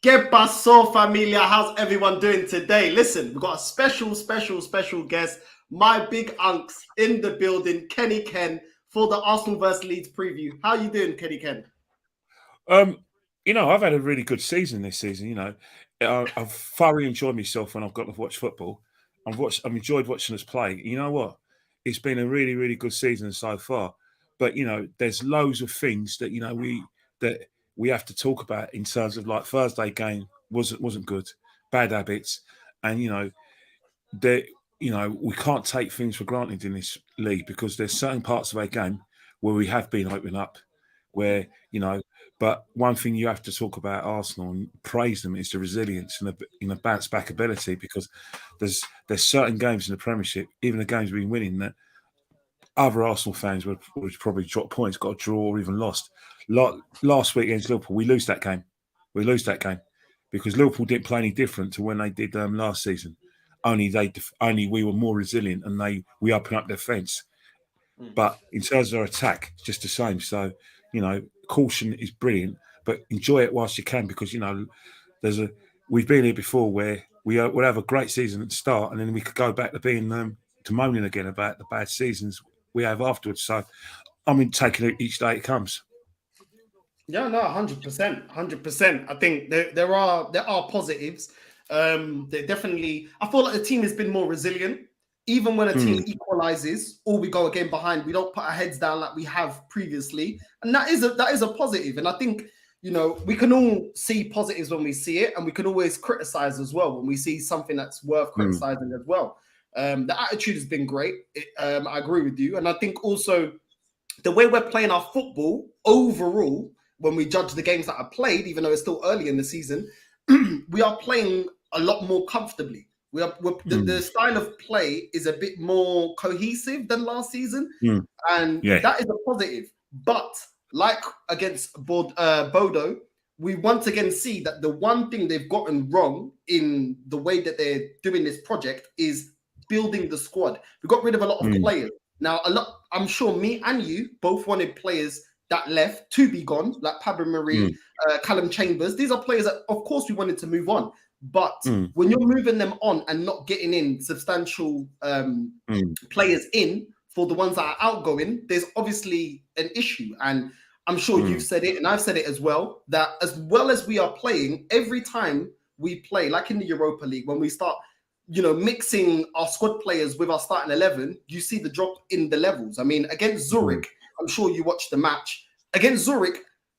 ¿Qué pasó, familia? How's everyone doing today? Listen, we've got a special guest, my big unks in the building, Kenny Ken, for the Arsenal vs Leeds preview. How you doing, Kenny Ken? I've had a really good season this season. I've thoroughly enjoyed myself when I've got to watch football. I've enjoyed watching us play. You know what? It's been a really, really good season so far. But there's loads of things that we have to talk about in terms of like Thursday game wasn't good, bad habits, and that we can't take things for granted in this league because there's certain parts of our game where we have been opening up, where But one thing you have to talk about Arsenal and praise them is the resilience and the bounce back ability, because there's certain games in the Premiership, even the games we've been winning, that other Arsenal fans would probably drop points, got a draw, or even lost. Last week against Liverpool, we lose that game. Because Liverpool didn't play any different to when they did last season. Only we were more resilient and we opened up their defence. But in terms of our attack, it's just the same. So, caution is brilliant, but enjoy it whilst you can, because we've been here before where we'll have a great season at the start and then we could go back to being to moaning again about the bad seasons we have afterwards. So I'm taking it each day it comes. Yeah, no, 100%. I think there are positives. They definitely. I feel like the team has been more resilient. Even when a team equalizes or we go again behind, we don't put our heads down like we have previously, and that is a positive. And I think we can all see positives when we see it, and we can always criticize as well when we see something that's worth criticizing as well. The attitude has been great. I agree with you, and I think also the way we're playing our football overall, when we judge the games that are played, even though it's still early in the season, we are playing a lot more comfortably. The style of play is a bit more cohesive than last season, and that is a positive. But like against Bodo, we once again see that the one thing they've gotten wrong in the way that they're doing this project is building the squad. We got rid of a lot of players. Now, I'm sure me and you both wanted players that left to be gone, like Pablo Marie, Callum Chambers. These are players that, of course, we wanted to move on. But when you're moving them on and not getting in substantial players in for the ones that are outgoing, there's obviously an issue. And I'm sure you've said it, and I've said it as well, that as well as we are playing, every time we play, like in the Europa League, when we start, mixing our squad players with our starting 11, you see the drop in the levels. I mean, against Zurich, I'm sure you watched the match. Against Zurich,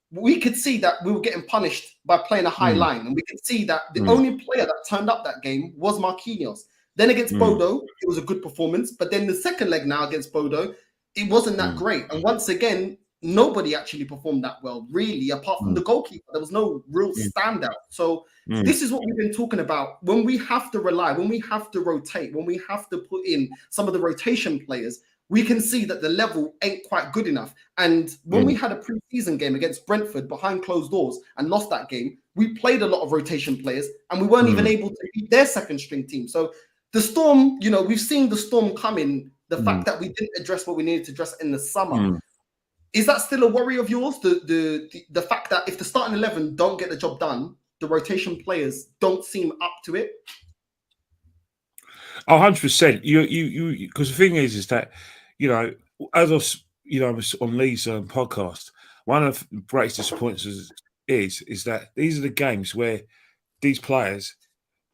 we could see that we were getting punished by playing a high line. And we could see that the only player that turned up that game was Marquinhos. Then against Bodo, it was a good performance. But then the second leg now against Bodo, it wasn't that great. And once again, nobody actually performed that well, really, apart from the goalkeeper. There was no real standout. So this is what we've been talking about. When we have to rely, when we have to rotate, when we have to put in some of the rotation players, we can see that the level ain't quite good enough. And when we had a pre-season game against Brentford behind closed doors and lost that game, we played a lot of rotation players and we weren't even able to beat their second string team. So the Storm, we've seen the Storm coming. The fact that we didn't address what we needed to address in the summer. Is that still a worry of yours? The fact that if the starting 11 don't get the job done, the rotation players don't seem up to it? 100%. You because the thing is that, as I was on Lee's podcast, one of the greatest disappointments is that these are the games where these players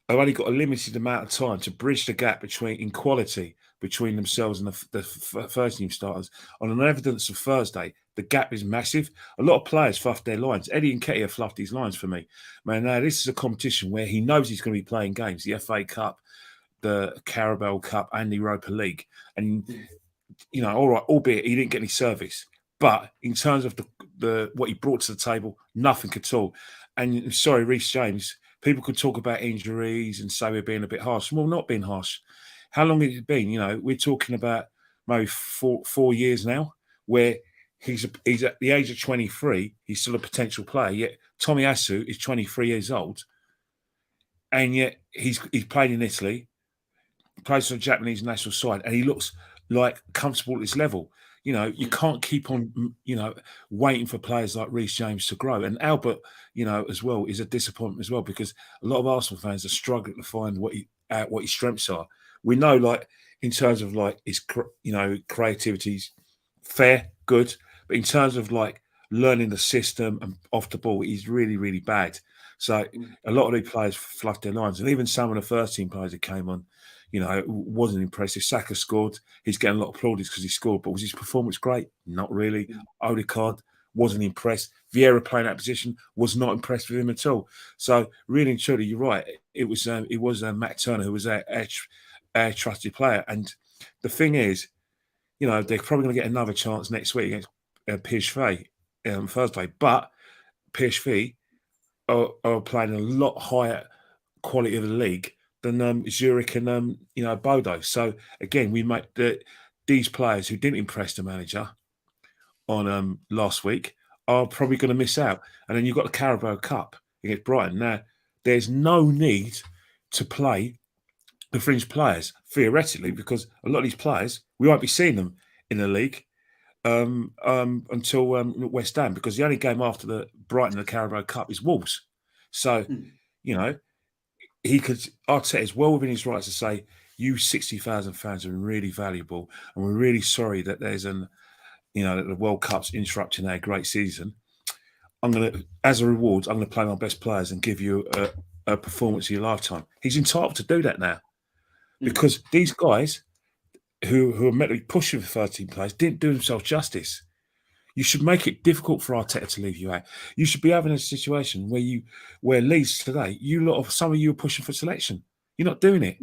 have only got a limited amount of time to bridge the gap in quality between themselves and the first team starters. On an evidence of Thursday, the gap is massive. A lot of players fluffed their lines. Eddie Nketiah fluffed his lines for me. Man, now this is a competition where he knows he's going to be playing games, the FA Cup, the Carabao Cup and the Europa League. And, all right, albeit he didn't get any service. But in terms of the what he brought to the table, nothing at all. And sorry, Reece James, people could talk about injuries and say we're being a bit harsh. Well, not being harsh. How long has it been? We're talking about maybe 4 years now, where he's at the age of 23. He's still a potential player. Yet Tomiyasu is 23 years old, and yet he's played in Italy, plays for the Japanese national side, and he looks like comfortable at this level. You know, you can't keep on, waiting for players like Reece James to grow. And Albert, as well, is a disappointment as well, because a lot of Arsenal fans are struggling to find what his strengths are. We know, like, in terms of like his, creativity's fair, good, but in terms of like learning the system and off the ball, he's really, really bad. So a lot of the players fluffed their lines, and even some of the first team players that came on, wasn't impressive. Saka scored. He's getting a lot of plaudits because he scored, but was his performance great? Not really. Odegaard wasn't impressed. Vieira playing that position, was not impressed with him at all. So really and truly, you're right. It was Matt Turner who was our trusted player. And the thing is, they're probably going to get another chance next week against PSV Thursday. But PSV are playing a lot higher quality of the league than Zurich and Bodo. So again, we make these players who didn't impress the manager on last week are probably going to miss out. And then you've got the Carabao Cup against Brighton. Now, there's no need to play the fringe players theoretically, because a lot of these players, we won't be seeing them in the league until West Ham, because the only game after the Brighton and the Carabao Cup is Wolves. So, Arteta is well within his rights to say, you 60,000 fans are really valuable, and we're really sorry that there's that the World Cup's interrupting our great season. As a reward, I'm going to play my best players and give you a performance of your lifetime. He's entitled to do that now, because these guys who are meant to be pushing for 13 players didn't do themselves justice. You should make it difficult for Arteta to leave you out. You should be having a situation where Leeds today, some of you are pushing for selection. You're not doing it.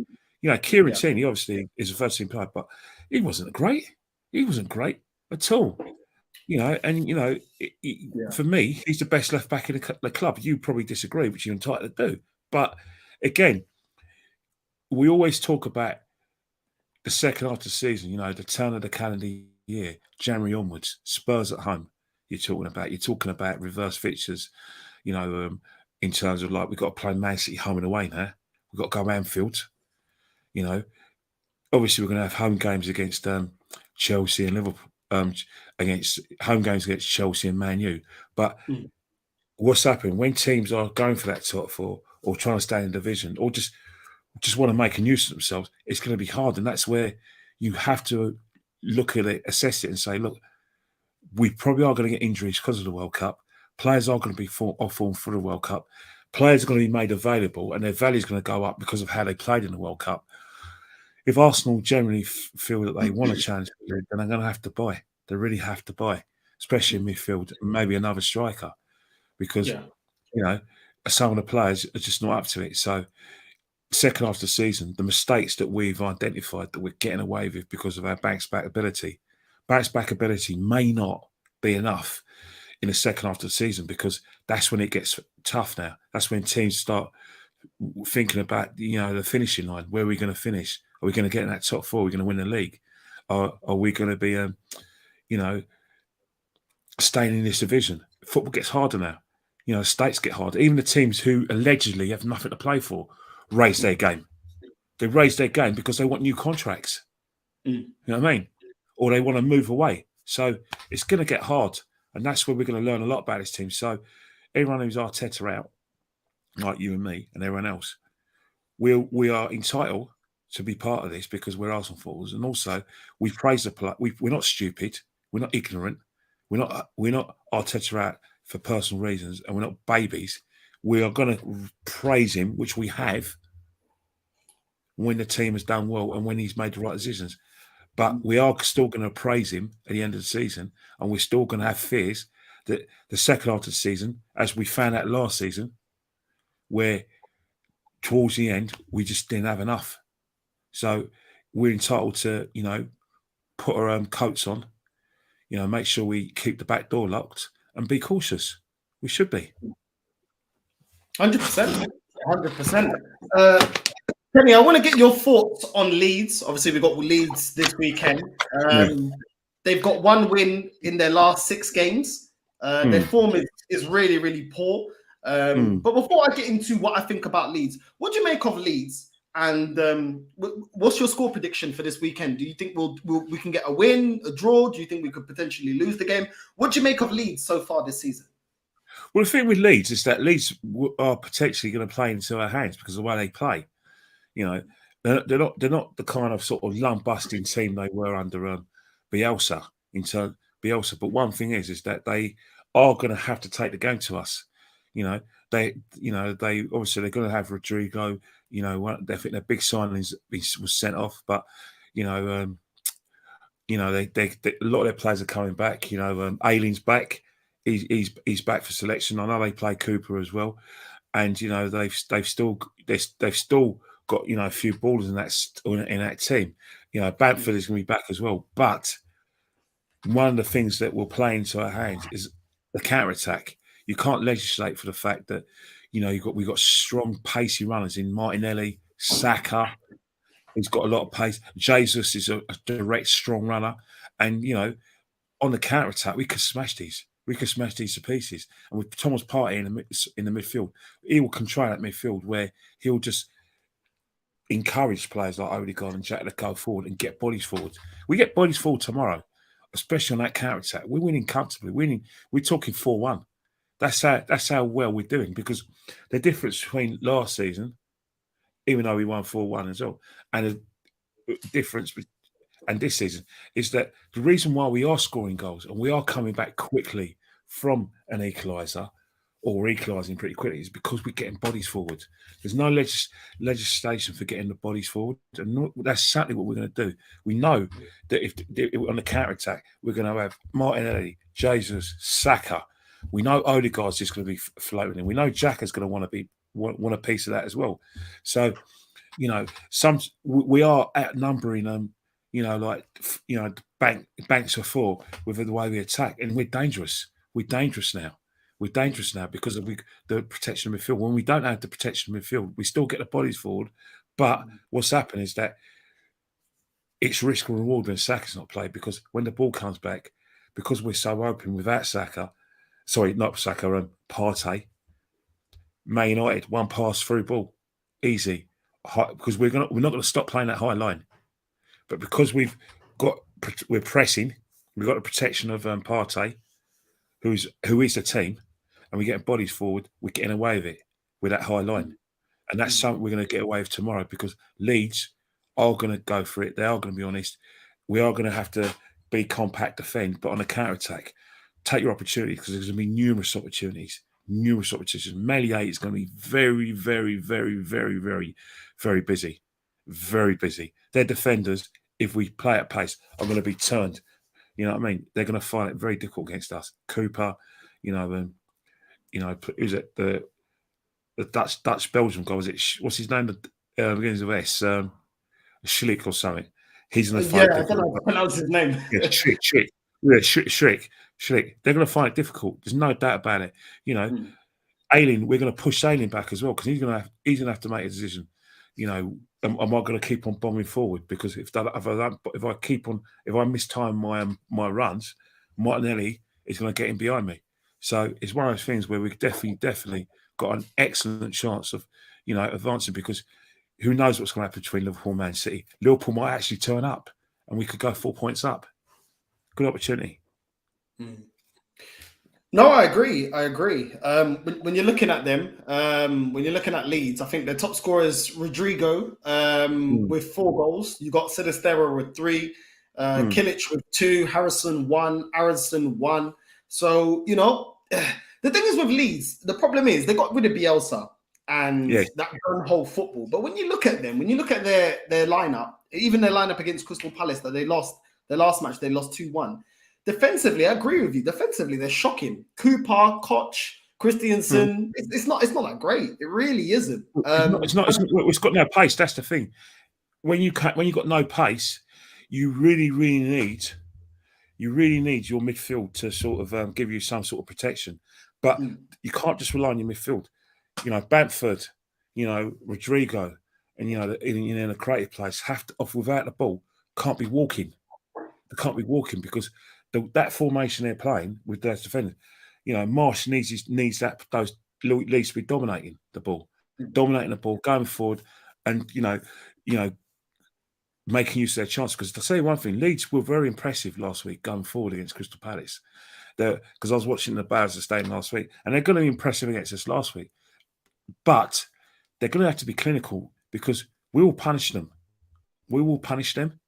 Kieran Tierney obviously is a 13 player, but he wasn't great. He wasn't great at all. For me, he's the best left back in the club. You probably disagree, which you're entitled to do. But again, we always talk about the second half of the season, the turn of the calendar year, January onwards, Spurs at home. You're talking about reverse fixtures, in terms of like, we've got to play Man City home and away now. We've got to go Anfield. Obviously we're going to have home games against Chelsea and Liverpool, against home games against Chelsea and Man U. But what's happened when teams are going for that top four, or trying to stay in the division, or just want to make a nuisance of themselves, it's going to be hard. And that's where you have to look at it, assess it, and say, look, we probably are going to get injuries because of the World Cup. Players are going to be off form for the World Cup. Players are going to be made available, and their value is going to go up because of how they played in the World Cup. If Arsenal generally feel that they want to challenge, then they're going to have to buy. They really have to buy, especially in midfield, and maybe another striker, because some of the players are just not up to it. So, second half of the season, the mistakes that we've identified that we're getting away with because of our bounce back ability may not be enough in the second half of the season, because that's when it gets tough now. That's when teams start thinking about the finishing line. Where are we going to finish? Are we going to get in that top four? Are we going to win the league? Or are we going to be staying in this division? Football gets harder now. Stakes get harder. Even the teams who allegedly have nothing to play for raise their game. They raise their game because they want new contracts. You know what I mean? Or they want to move away. So it's going to get hard. And that's where we're going to learn a lot about this team. So everyone who's Arteta out, like you and me and everyone else, we are entitled to be part of this because we're Arsenal footballers. And also, we praise the play. We're not stupid. We're not ignorant. We're not Arteta out for personal reasons, and we're not babies. We are going to praise him, which we have, when the team has done well and when he's made the right decisions. But we are still going to praise him at the end of the season, and we're still going to have fears that the second half of the season, as we found out last season, where towards the end we just didn't have enough. So we're entitled to, put our coats on, make sure we keep the back door locked and be cautious. We should be. 100%. 100%. Kenny, I want to get your thoughts on Leeds. Obviously, we've got Leeds this weekend. They've got one win in their last 6 games. Their form is really, really poor. But before I get into what I think about Leeds, what do you make of Leeds? And what's your score prediction for this weekend? Do you think we can get a win, a draw? Do you think we could potentially lose the game? What do you make of Leeds so far this season? Well, the thing with Leeds is that Leeds are potentially going to play into our hands because of the way they play. You know, they're not the kind of sort of lung-busting team they were under Bielsa. Bielsa, but one thing is that they are going to have to take the game to us. They obviously they're going to have Rodrigo. I think their big signings was sent off, but they a lot of their players are coming back. Aileen's back. He's back for selection. I know they play Cooper as well, and they've still got a few ballers in that team. Bamford is going to be back as well, but one of the things that will play into our hands is the counter attack. You can't legislate for the fact that we've got strong, pacey runners in Martinelli, Saka. He's got a lot of pace. Jesus is a direct, strong runner, and on the counter attack, we could smash these. We could smash these to pieces. And with Thomas Partey in the midfield, he will control that midfield where he'll just encourage players like Odegaard and Jack to go forward and get bodies forward. We get bodies forward tomorrow, especially on that counter attack. We're winning comfortably. We're talking 4-1. That's how well we're doing, because the difference between last season, even though we won 4-1 as well, and the difference and this season is that the reason why we are scoring goals and we are coming back quickly from an equaliser or equalising pretty quickly is because we're getting bodies forward. There's no legislation for getting the bodies forward, and that's certainly what we're going to do. We know that if on the counter attack we're going to have Martinelli, Jesus, Saka. We know Odegaard's just going to be floating in. We know Jack is going to want a piece of that as well. So, we are outnumbering banks of four with the way we attack, and we're dangerous. We're dangerous now. We're dangerous now because of the protection of midfield. When we don't have the protection of midfield, we still get the bodies forward. But what's happened is that it's risk and reward when Saka's not played, because when the ball comes back, because we're so open without Saka, sorry, not Saka, Partey, Man United, one pass through ball, easy, because we're not going to stop playing that high line. But because we're pressing, we've got the protection of Partey, who is the team, and we're getting bodies forward, we're getting away with it with that high line. And that's something we're going to get away with tomorrow, because Leeds are going to go for it. They are going to be honest. We are going to have to be compact, defend, but on a counter-attack, take your opportunity, because there's going to be numerous opportunities. Meslier is going to be very, very, very, very, very, very busy. Very busy. Their defenders, if we play at pace, are going to be turned. You know what I mean? They're going to find it very difficult against us. Cooper, who's it? The Dutch Belgium guy, was it? What's his name? Begins with S. Schlick or something. He's going to find it difficult. I don't know how to pronounce his name. Yeah, Schlick. Yeah, Schlick. They're going to find it difficult. There's no doubt about it. Aileen, we're going to push Aileen back as well, because he's going to have to make a decision. Am I going to keep on bombing forward? Because if I mistime my runs, Martinelli is going to get in behind me. So it's one of those things where we've definitely got an excellent chance of advancing, because who knows what's going to happen between Liverpool and Man City. Liverpool might actually turn up and we could go 4 points up. Good opportunity. No, I agree. When you're looking at them, when you're looking at Leeds, I think their top scorer is Rodrigo with 4 goals. You got Sinistero with 3, Kimmich with 2, Harrison 1, Aronson 1. So, the thing is with Leeds, the problem is they got rid of Bielsa and that whole football. But when you look at them, when you look at their lineup, even their lineup against Crystal Palace that they lost, their last match, they lost 2-1. Defensively, I agree with you. Defensively, they're shocking. Cooper, Koch, Christiansen. It's not that great. It really isn't. It's got no pace. That's the thing. When you got no pace, you really need your midfield to sort of give you some sort of protection. But you can't just rely on your midfield. Bamford, Rodrigo, and in a creative place have to, without the ball, can't be walking. They can't be walking because that formation they're playing with those defenders, Marsh needs those Leeds to be dominating the ball, going forward, and making use of their chance. Because to say one thing, Leeds were very impressive last week going forward against Crystal Palace. Because I was watching the Bowser Stadium last week, and they're going to be impressive against us last week. But they're going to have to be clinical because we will punish them. We will punish them.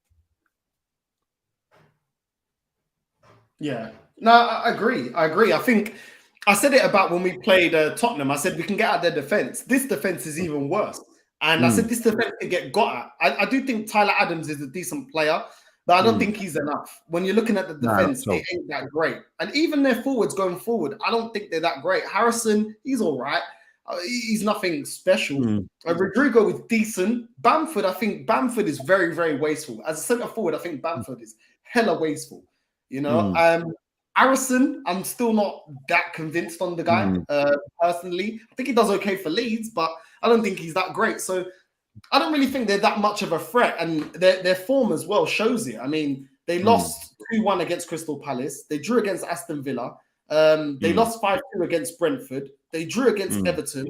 Yeah. No, I agree. I think I said it about when we played Tottenham. I said we can get out their defense. This defense is even worse. And I said this defense can get got at. I do think Tyler Adams is a decent player, but I don't think he's enough. When you're looking at the defense, it ain't that great. And even their forwards going forward, I don't think they're that great. Harrison, he's all right. He's nothing special. Rodrigo is decent. Bamford, I think Bamford is very, very wasteful. As a centre forward, I think Bamford is hella wasteful. Harrison, I'm still not that convinced on the guy personally. I think he does okay for Leeds, but I don't think he's that great. So I don't really think they're that much of a threat, and their form as well shows it. I mean, they lost 2-1 against Crystal Palace. They drew against Aston Villa. They lost 5-2 against Brentford. They drew against Everton.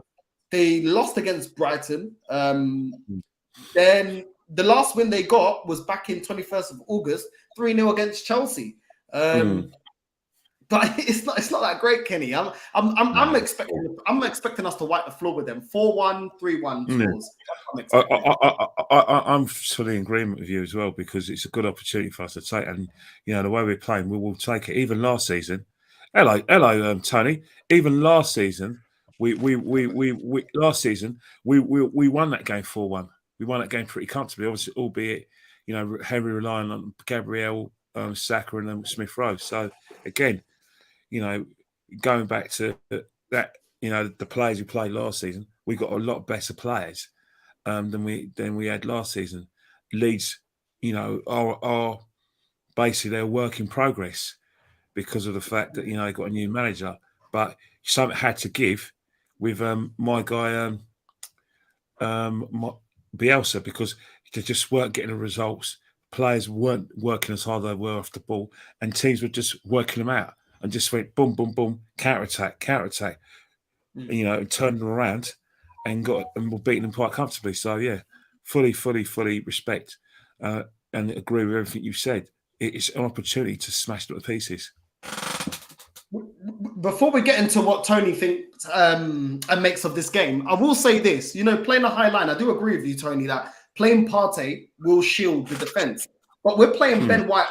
They lost against Brighton. Then the last win they got was back in 21st of August, 3-0 against Chelsea. But it's not that great, Kenny. I'm expecting us to wipe the floor with them. 4-1, 3-1 scores. I'm fully in agreement with you as well, because it's a good opportunity for us to take. And the way we're playing, we will take it. Even last season, hello, Tony. Even last season, we last season we won that game 4-1. We won that game pretty comfortably, obviously, albeit heavily relying on Gabriel, Saka, and Smith Rowe. So again, going back to that, the players who played last season, we got a lot better players than we had last season. Leeds, are basically their work in progress because of the fact that they got a new manager. But something had to give with my guy Bielsa, because they just weren't getting the results. Players weren't working as hard as they were off the ball, and teams were just working them out and just went boom, boom, boom, counter attack, and turned them around and were beating them quite comfortably. So yeah, fully respect and agree with everything you said. It's an opportunity to smash them to pieces. Before we get into what Tony thinks and makes of this game, I will say this: playing a high line, I do agree with you, Tony, that playing Partey will shield the defense, but we're playing Ben White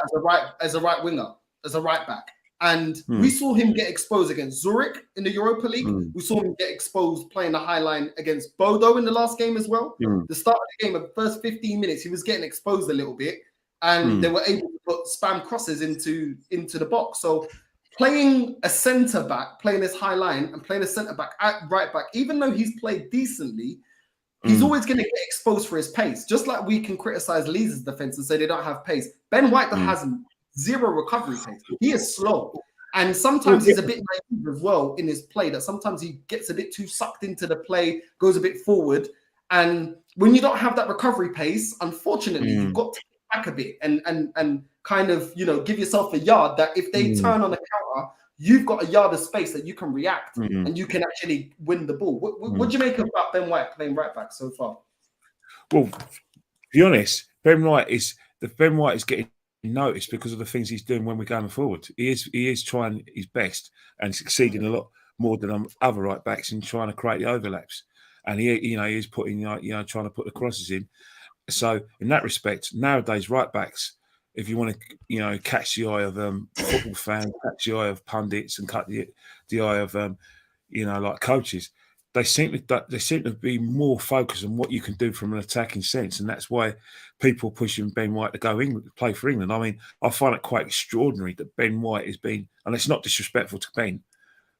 as a right winger, as a right back. And we saw him get exposed against Zurich in the Europa League. We saw him get exposed playing the high line against Bodo in the last game as well. The start of the game, the first 15 minutes, he was getting exposed a little bit, and they were able to put spam crosses into the box. So playing a centre back, playing this high line, and playing a centre back at right back, even though he's played decently, he's always going to get exposed for his pace. Just like we can criticize Leeds' defense and say they don't have pace. Ben White has zero recovery pace. He is slow. And sometimes he's a bit naive as well in his play, that sometimes he gets a bit too sucked into the play, goes a bit forward. And when you don't have that recovery pace, unfortunately, you've got to get back a bit and kind of, give yourself a yard that if they turn on a counter, you've got a yard of space that you can react and you can actually win the ball. What do you make about Ben White playing right back so far? Well, to be honest, Ben White is getting noticed because of the things he's doing when we're going forward. He is trying his best and succeeding a lot more than other right backs in trying to create the overlaps. And he is putting trying to put the crosses in. So in that respect, nowadays right backs, if you want to catch the eye of football fans, catch the eye of pundits, and cut the eye of like coaches, they seem to be more focused on what you can do from an attacking sense, and that's why people are pushing Ben White to go play for England. I mean, I find it quite extraordinary that Ben White has been, and it's not disrespectful to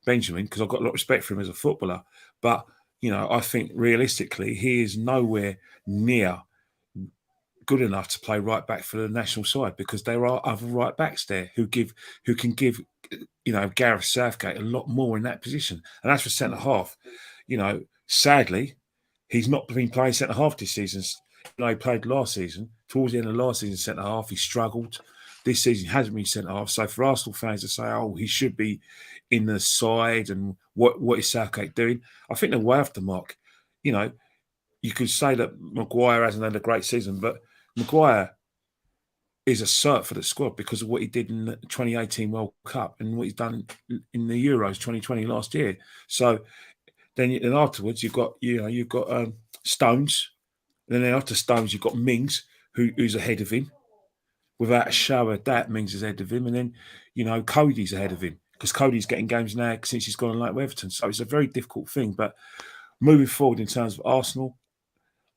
Benjamin, because I've got a lot of respect for him as a footballer, but I think realistically he is nowhere near good enough to play right back for the national side, because there are other right backs there who can give Gareth Southgate a lot more in that position. And as for centre half, sadly, he's not been playing centre half this season. He played last season. Towards the end of last season, centre half, he struggled. This season, he hasn't been centre half. So for Arsenal fans to say, "Oh, he should be in the side," and what is Southgate doing? I think they're way off the mark. you could say that Maguire hasn't had a great season, but Maguire is a cert for the squad because of what he did in the 2018 World Cup and what he's done in the Euros 2020 last year. So then afterwards you've got Stones, and then after Stones you've got Mings who's ahead of him. Without a shadow of doubt, Mings is ahead of him, and then Cody's ahead of him because Cody's getting games now since he's gone on like Everton. So it's a very difficult thing. But moving forward in terms of Arsenal,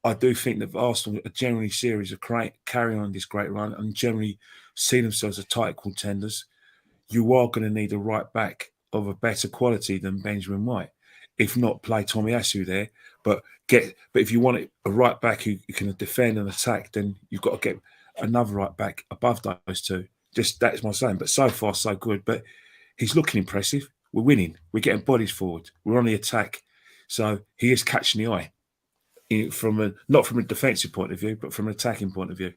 I do think that Arsenal are generally series of carrying on this great run and generally see themselves as title contenders. You are going to need a right back of a better quality than Benjamin White. If not, play Tomiyasu there. But if you want a right back who can defend and attack, then you've got to get another right back above those two. Just that's my saying. But so far, so good. But he's looking impressive. We're winning. We're getting bodies forward. We're on the attack. So he is catching the eye. Not from a defensive point of view, but from an attacking point of view.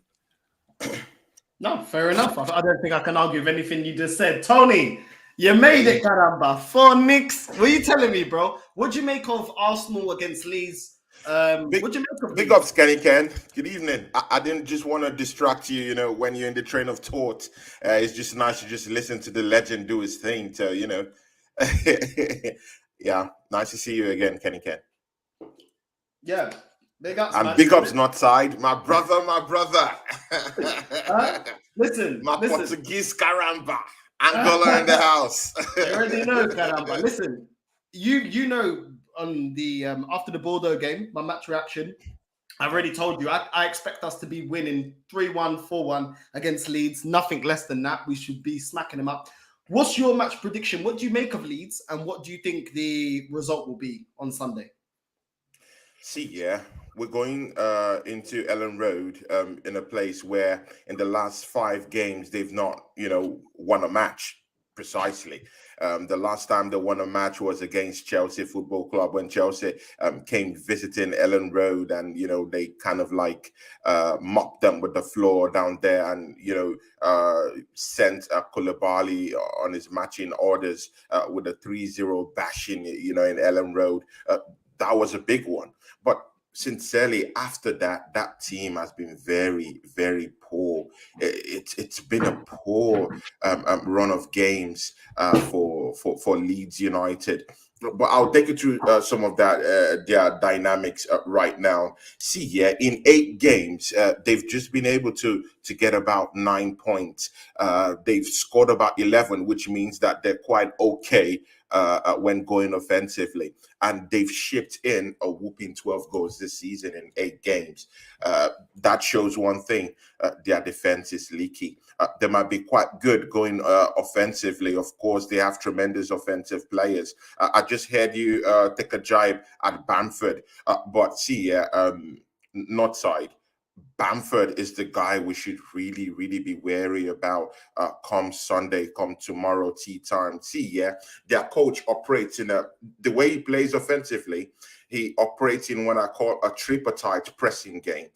No, fair enough. I don't think I can argue with anything you just said. Tony, you made it, caramba. 4-0. What are you telling me, bro? What do you make of Arsenal against Leeds? What do you make of Big ups, Kenny Ken. Good evening. I didn't just want to distract you, when you're in the train of thought. It's just nice to just listen to the legend do his thing. So, yeah, nice to see you again, Kenny Ken. Yeah, big ups, and man. Big ups not side, my brother. Listen, Portuguese caramba, Angola in the house. You already know, caramba. Listen, you know, on the after the Bordeaux game, my match reaction, I've already told you, I expect us to be winning 3-1, 4-1 against Leeds. Nothing less than that. We should be smacking them up. What's your match prediction? What do you make of Leeds, and what do you think the result will be on Sunday? We're going into Ellen Road in a place where in the last 5 games they've not, won a match precisely. The last time they won a match was against Chelsea Football Club when Chelsea came visiting Ellen Road, and they kind of like mopped them with the floor down there, and sent Koulibaly on his matching orders with a 3-0 bashing, in Ellen Road. That was a big one. But sincerely, after that team has been very, very poor. It's been a poor run of games for Leeds United. But I'll take you through some of that their dynamics right now. In 8 games, they've just been able to get about 9 points. They've scored about 11, which means that they're quite okay when going offensively, and they've shipped in a whooping 12 goals this season in 8 games. That shows one thing: their defense is leaky. They might be quite good going offensively. Of course, they have tremendous offensive players. I just heard you take a jibe at Bamford, but not side. Bamford is the guy we should really, really be wary about come Sunday, come tomorrow, tea time. Their coach operates in the way he plays offensively. He operates in what I call a tripartite pressing game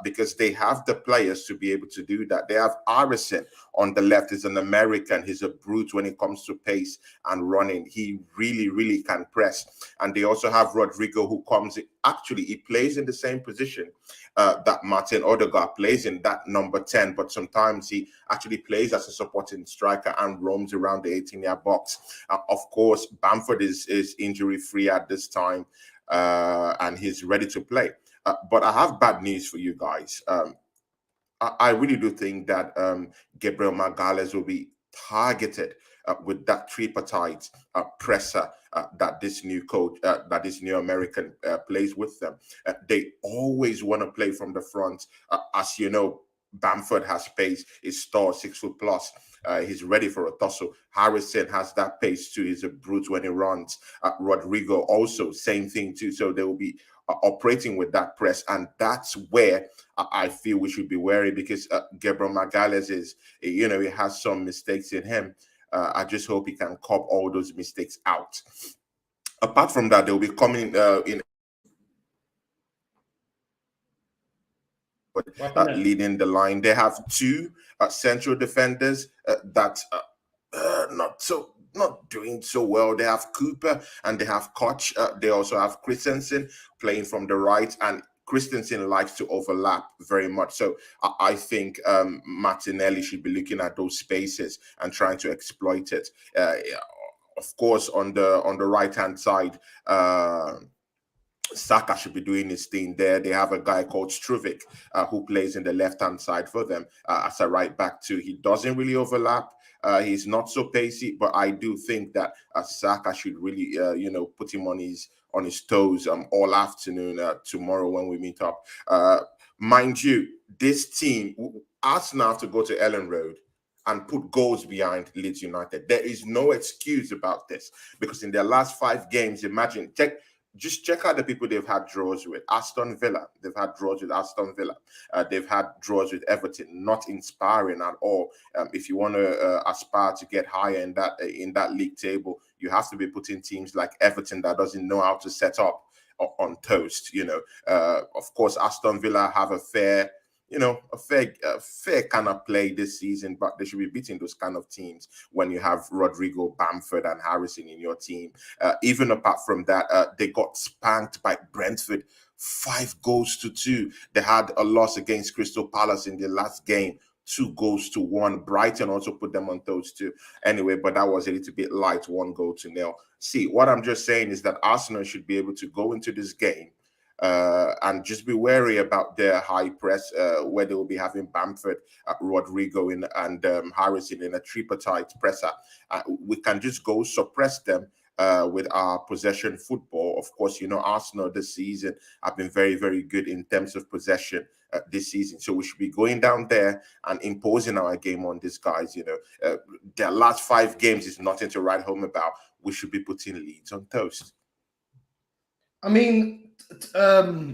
because they have the players to be able to do that. They have Arison on the left. He's an American. He's a brute when it comes to pace and running. He really, really can press. And they also have Rodrigo, who comes in. Actually, he plays in the same position that Martin Odegaard plays in, that number 10, but sometimes he actually plays as a supporting striker and roams around the 18-yard box. Of course, Bamford is injury-free at this time, and he's ready to play. But I have bad news for you guys. I really do think that Gabriel Magalhaes will be targeted with that tripartite presser that this new coach, that this new American plays with them. They always want to play from the front. As you know, Bamford has pace, is tall, 6 foot plus. He's ready for a tussle. Harrison has that pace too. He's a brute when he runs. Rodrigo also, same thing too. So they will be operating with that press, and that's where I feel we should be wary, because Gabriel Magalhaes is, he has some mistakes in him. I just hope he can cop all those mistakes out. Apart from that, they'll be coming in leading the line. They have 2 central defenders that not doing so well. They have Cooper and they have Koch. They also have Christensen playing from the right, and Christensen likes to overlap very much. So I think Martinelli should be looking at those spaces and trying to exploit it. Of course, on the right-hand side, Saka should be doing his thing there. They have a guy called Struvic who plays in the left-hand side for them as a right back too. He doesn't really overlap. He's not so pacey, but I do think that Saka should really, put him on his toes all afternoon tomorrow when we meet up. Mind you, this team, Arsenal have to go to Ellen Road and put goals behind Leeds United. There is no excuse about this because in their last 5 games, just check out the people they've had draws with. Aston Villa, they've had draws with Aston Villa. They've had draws with Everton. Not inspiring at all. If you want to aspire to get higher in that league table, you have to be putting teams like Everton that doesn't know how to set up on toast. Of course, Aston Villa have a fair kind of play this season, but they should be beating those kind of teams when you have Rodrigo, Bamford, and Harrison in your team. Even apart from that, they got spanked by Brentford 5-2. They had a loss against Crystal Palace in the last game, 2-1. Brighton also put them on toes too. Anyway, but that was a little bit light, 1-0. See, what I'm just saying is that Arsenal should be able to go into this game and just be wary about their high press, where they will be having Bamford, Rodrigo, and Harrison in a tripartite presser. We can just go suppress them with our possession football. Of course, Arsenal this season have been very, very good in terms of possession this season. So we should be going down there and imposing our game on these guys. Their last 5 games is nothing to write home about. We should be putting Leeds on toast. I mean,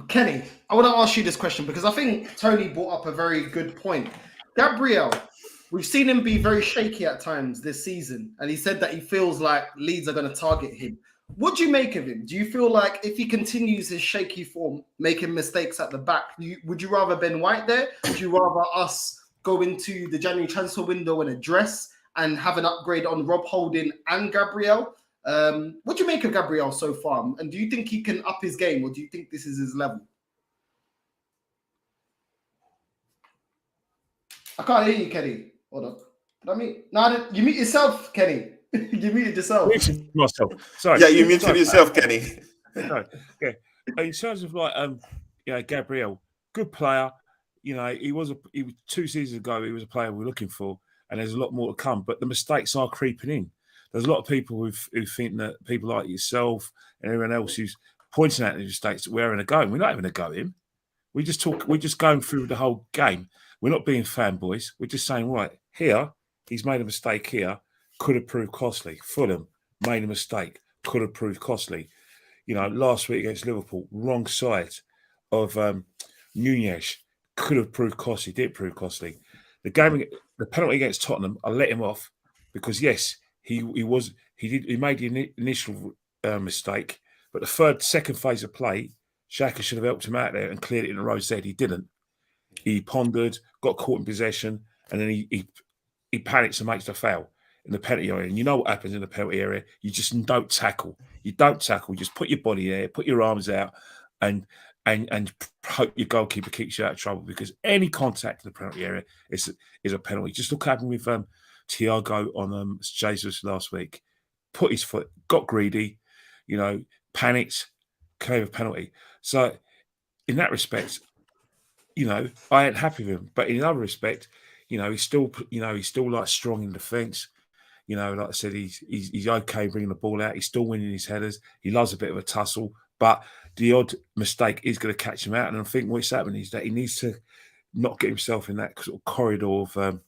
Kenny, I want to ask you this question because I think Tony brought up a very good point. Gabriel, we've seen him be very shaky at times this season, and he said that he feels like Leeds are going to target him. What do you make of him? Do you feel like if he continues his shaky form, making mistakes at the back, would you rather Ben White there? Would you rather us go into the January transfer window and address and have an upgrade on Rob Holding and Gabriel? What do you make of Gabriel so far? And do you think he can up his game, or do you think this is his level? I can't hear you, Kenny. Hold on. Did I mute? No, you mute yourself, Kenny. You muted yourself. Muted myself. Sorry. Yeah, you muted yourself, Kenny. No, yeah. In terms of Gabriel, good player. He was 2 seasons ago. He was a player we were looking for, and there's a lot more to come. But the mistakes are creeping in. There's a lot of people who think that people like yourself and everyone else who's pointing out the mistakes that we're having a go. We're not having a go at him. We're just going through the whole game. We're not being fanboys. We're just saying, right, here, he's made a mistake here, could have proved costly. Fulham made a mistake, could have proved costly. Last week against Liverpool, wrong side of Nunez, could have proved costly, did prove costly. The penalty against Tottenham, I let him off because, yes, he made the initial mistake, but the second phase of play, Xhaka should have helped him out there and cleared it in the row Z. He didn't. He pondered, got caught in possession, and then he panics and makes the foul in the penalty area. And you know what happens in the penalty area? You just don't tackle. You don't tackle. You just put your body there, put your arms out, and hope your goalkeeper kicks you out of trouble, because any contact in the penalty area is a penalty. Just look what happened with Thiago on Jesus last week. Put his foot, got greedy, panicked, gave a penalty. So in that respect, I ain't happy with him. But in another respect, he's still like strong in defence. Like I said, he's okay bringing the ball out. He's still winning his headers. He loves a bit of a tussle, but the odd mistake is going to catch him out. And I think what's happening is that he needs to not get himself in that sort of corridor of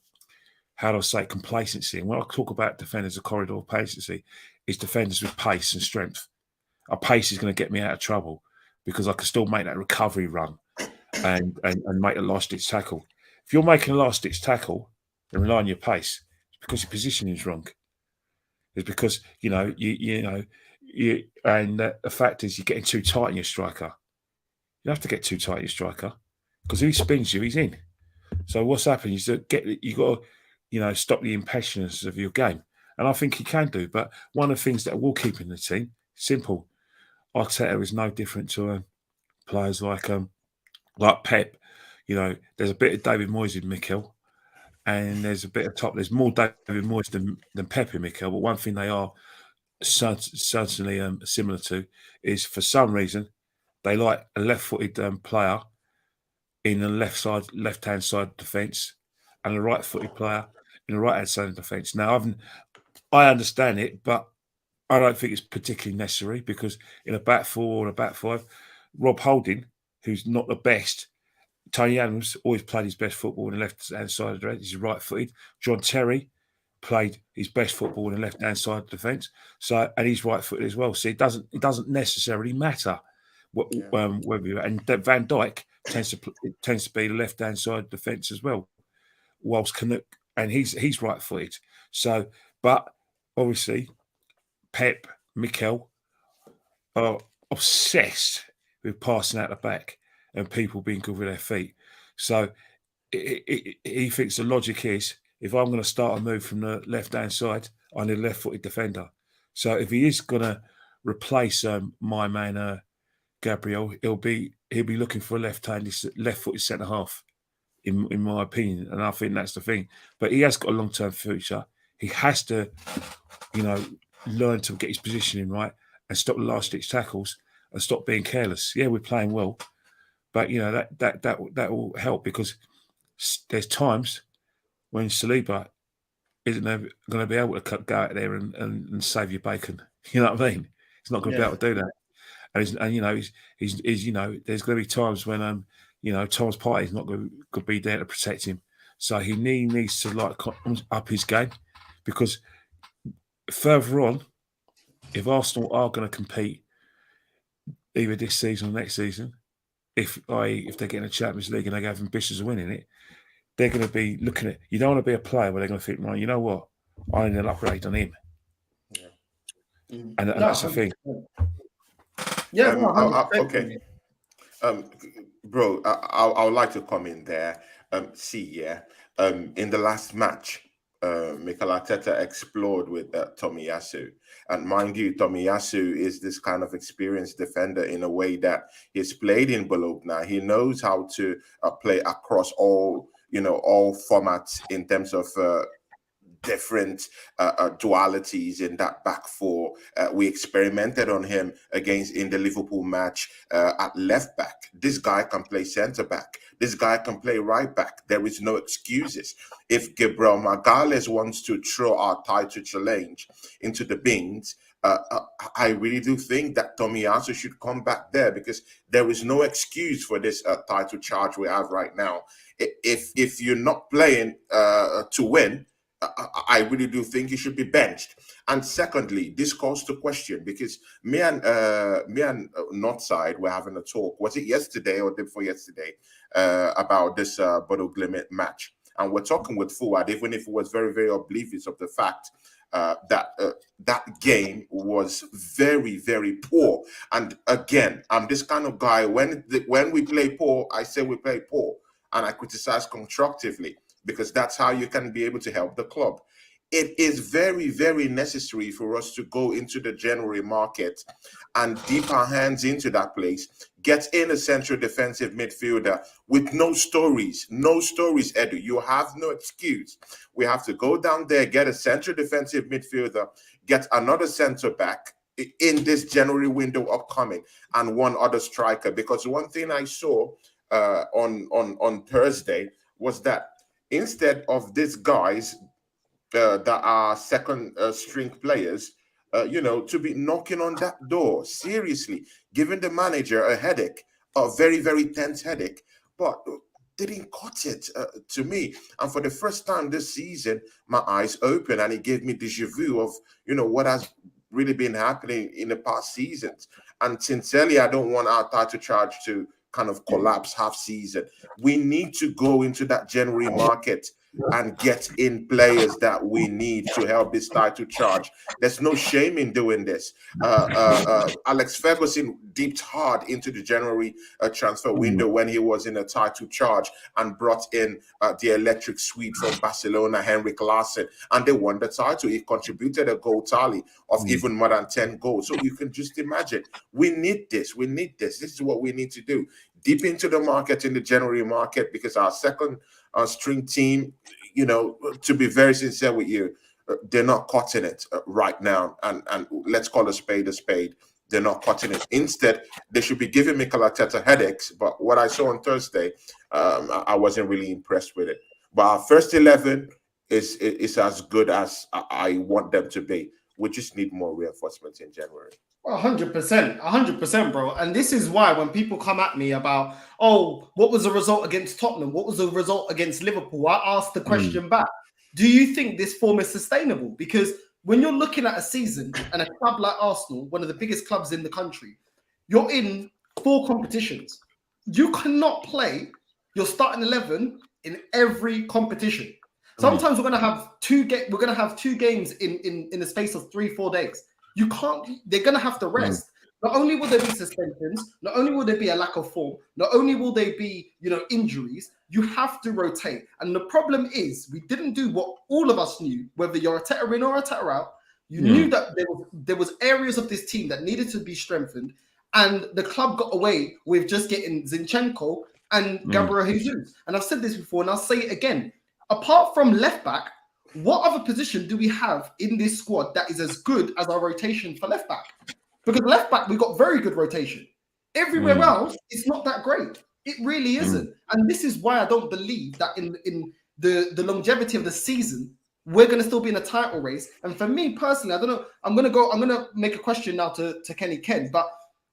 how do I say, complacency. And when I talk about defenders, a corridor of complacency is defenders with pace and strength. Our pace is going to get me out of trouble because I can still make that recovery run and make a last-ditch tackle. If you're making a last-ditch tackle and rely on your pace, it's because your positioning is wrong. It's because, and the fact is you're getting too tight in your striker. You don't have to get too tight in your striker because if he spins you, he's in. So what's happening is that you got to, stop the impatience of your game. And I think he can do. But one of the things that will keep in the team, simple, Arteta is no different to players like like Pep, you know, there's a bit of David Moyes in Mikel, and there's a bit of top. There's more David Moyes than Pep in Mikel, but one thing they are certainly similar to is for some reason they like a left-footed player in the left-hand side defence, and a right-footed player in the right-hand side of defence. Now, I understand it, but I don't think it's particularly necessary because in a back four or a back five, Rob Holding, who's not the best, Tony Adams always played his best football on the left-hand side of the defence. He's right-footed. John Terry played his best football on the left-hand side of the defence. So, and he's right-footed as well. So it doesn't necessarily matter whether you. And Van Dijk tends to be the left-hand side of the defence as well. Whilst Canuck, and he's right-footed. So, but obviously, Pep, Mikel are obsessed with passing out the back and people being good with their feet. So he thinks the logic is, if I'm going to start a move from the left-hand side, I need a left-footed defender. So if he is going to replace my man Gabriel, he'll be looking for a left-footed centre half, in my opinion, and I think that's the thing. But he has got a long-term future. He has to, learn to get his positioning right and stop the last-ditch tackles and stop being careless. Yeah, we're playing well, but that will help, because there's times when Saliba isn't going to be able to go out there and save your bacon. You know what I mean? He's not going to be able to do that. And he's there's going to be times when Thomas Partey's not going to be there to protect him. So he needs to up his game, because further on, if Arsenal are going to compete either this season or next season, if they're getting a Champions League and they have ambitions of winning it, they're going to be looking at. You don't want to be a player where they're going to think, right, you know what, I need an upgrade on him. Yeah. And that's the thing. Yeah. Okay. Bro, I would like to come in there. In the last match, Mikel Arteta explored with Tomiyasu. And mind you, Tomiyasu is this kind of experienced defender in a way that he's played in Bologna. He knows how to play across all formats in terms of different dualities in that back four. We experimented on him in the Liverpool match at left back. This guy can play centre back. This guy can play right back. There is no excuses. If Gabriel Magalhaes wants to throw our title challenge into the bins, I really do think that Tomiyasu should come back there, because there is no excuse for this title charge we have right now. If you're not playing to win, I really do think he should be benched. And secondly, this calls to question, because me and Northside were having a talk. Was it yesterday or the day before yesterday about this Bodo Glimt match? And we're talking with Fuad, even if it was very, very oblivious of the fact that game was very, very poor. And again, I'm this kind of guy. When we play poor, I say we play poor, and I criticize constructively, because that's how you can be able to help the club. It is very, very necessary for us to go into the January market and dip our hands into that place, get in a central defensive midfielder with no stories, Edu. You have no excuse. We have to go down there, get a central defensive midfielder, get another centre back in this January window upcoming, and one other striker. Because one thing I saw on Thursday was that instead of these guys that are second string players, to be knocking on that door, seriously, giving the manager a headache, a very, very tense headache, but didn't cut it to me. And for the first time this season, my eyes open, and it gave me déjà vu of, what has really been happening in the past seasons. And sincerely, I don't want our title charge to kind of collapse half season. We need to go into that January market and get in players that we need to help this title charge. There's no shame in doing this. Alex Ferguson dipped hard into the January transfer window when he was in a title charge and brought in the electric Swede from Barcelona, Henrik Larsson, and they won the title. He contributed a goal tally of even more than 10 goals. So you can just imagine, we need this. This is what we need to do. deep into the market, in the January market, because our second string team, you know, to be very sincere with you, they're not cutting it right now. And let's call a spade a spade. They're not cutting it. Instead, they should be giving Mikel Arteta headaches. But what I saw on Thursday, I wasn't really impressed with it. But our first 11 is as good as I want them to be. We just need more reinforcements in January. 100%, bro. And this is why when people come at me about, oh, what was the result against Tottenham? What was the result against Liverpool? I asked the question back. Do you think this form is sustainable? Because when you're looking at a season and a club like Arsenal, one of the biggest clubs in the country, you're in 4 competitions. You cannot play your starting 11 in every competition. Sometimes we're going to have 2 games in the space of 3-4 days. You can't. They're going to have to rest. Not only will there be suspensions, not only will there be a lack of form, not only will there be, you know, injuries, you have to rotate. And the problem is we didn't do what all of us knew, whether you're a Arteta in or a Arteta out. You knew that there was areas of this team that needed to be strengthened, and the club got away with just getting Zinchenko and Gabriel Jesus. And I've said this before, and I'll say it again. Apart from left back, what other position do we have in this squad that is as good as our rotation for left back? Because left back, we got very good rotation. Everywhere else, it's not that great. It really isn't. And this is why I don't believe that in the longevity of the season, we're going to still be in a title race. And for me personally, I don't know. I'm going to make a question now to Kenny Ken, but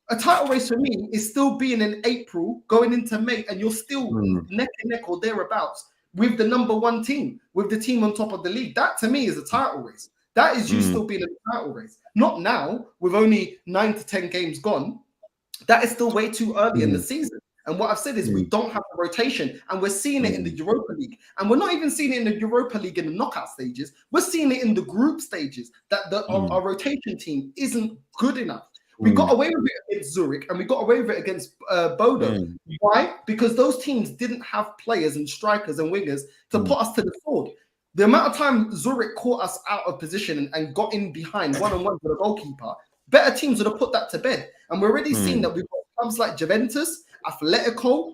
a title race for me is still being in April, going into May, and you're still neck and neck or thereabouts with the number 1 team, with the team on top of the league. That to me is a title race. That is you still being in a title race. Not now, with only 9 to 10 games gone. That is still way too early in the season. And what I've said is we don't have a rotation, and we're seeing it in the Europa League. And we're not even seeing it in the Europa League in the knockout stages. We're seeing it in the group stages that our rotation team isn't good enough. We got away with it against Zurich, and we got away with it against Bodo. Why? Because those teams didn't have players and strikers and wingers to put us to the sword. The amount of time Zurich caught us out of position and got in behind one-on-one with a goalkeeper, better teams would have put that to bed. And we're already seeing that we've got clubs like Juventus, Atletico,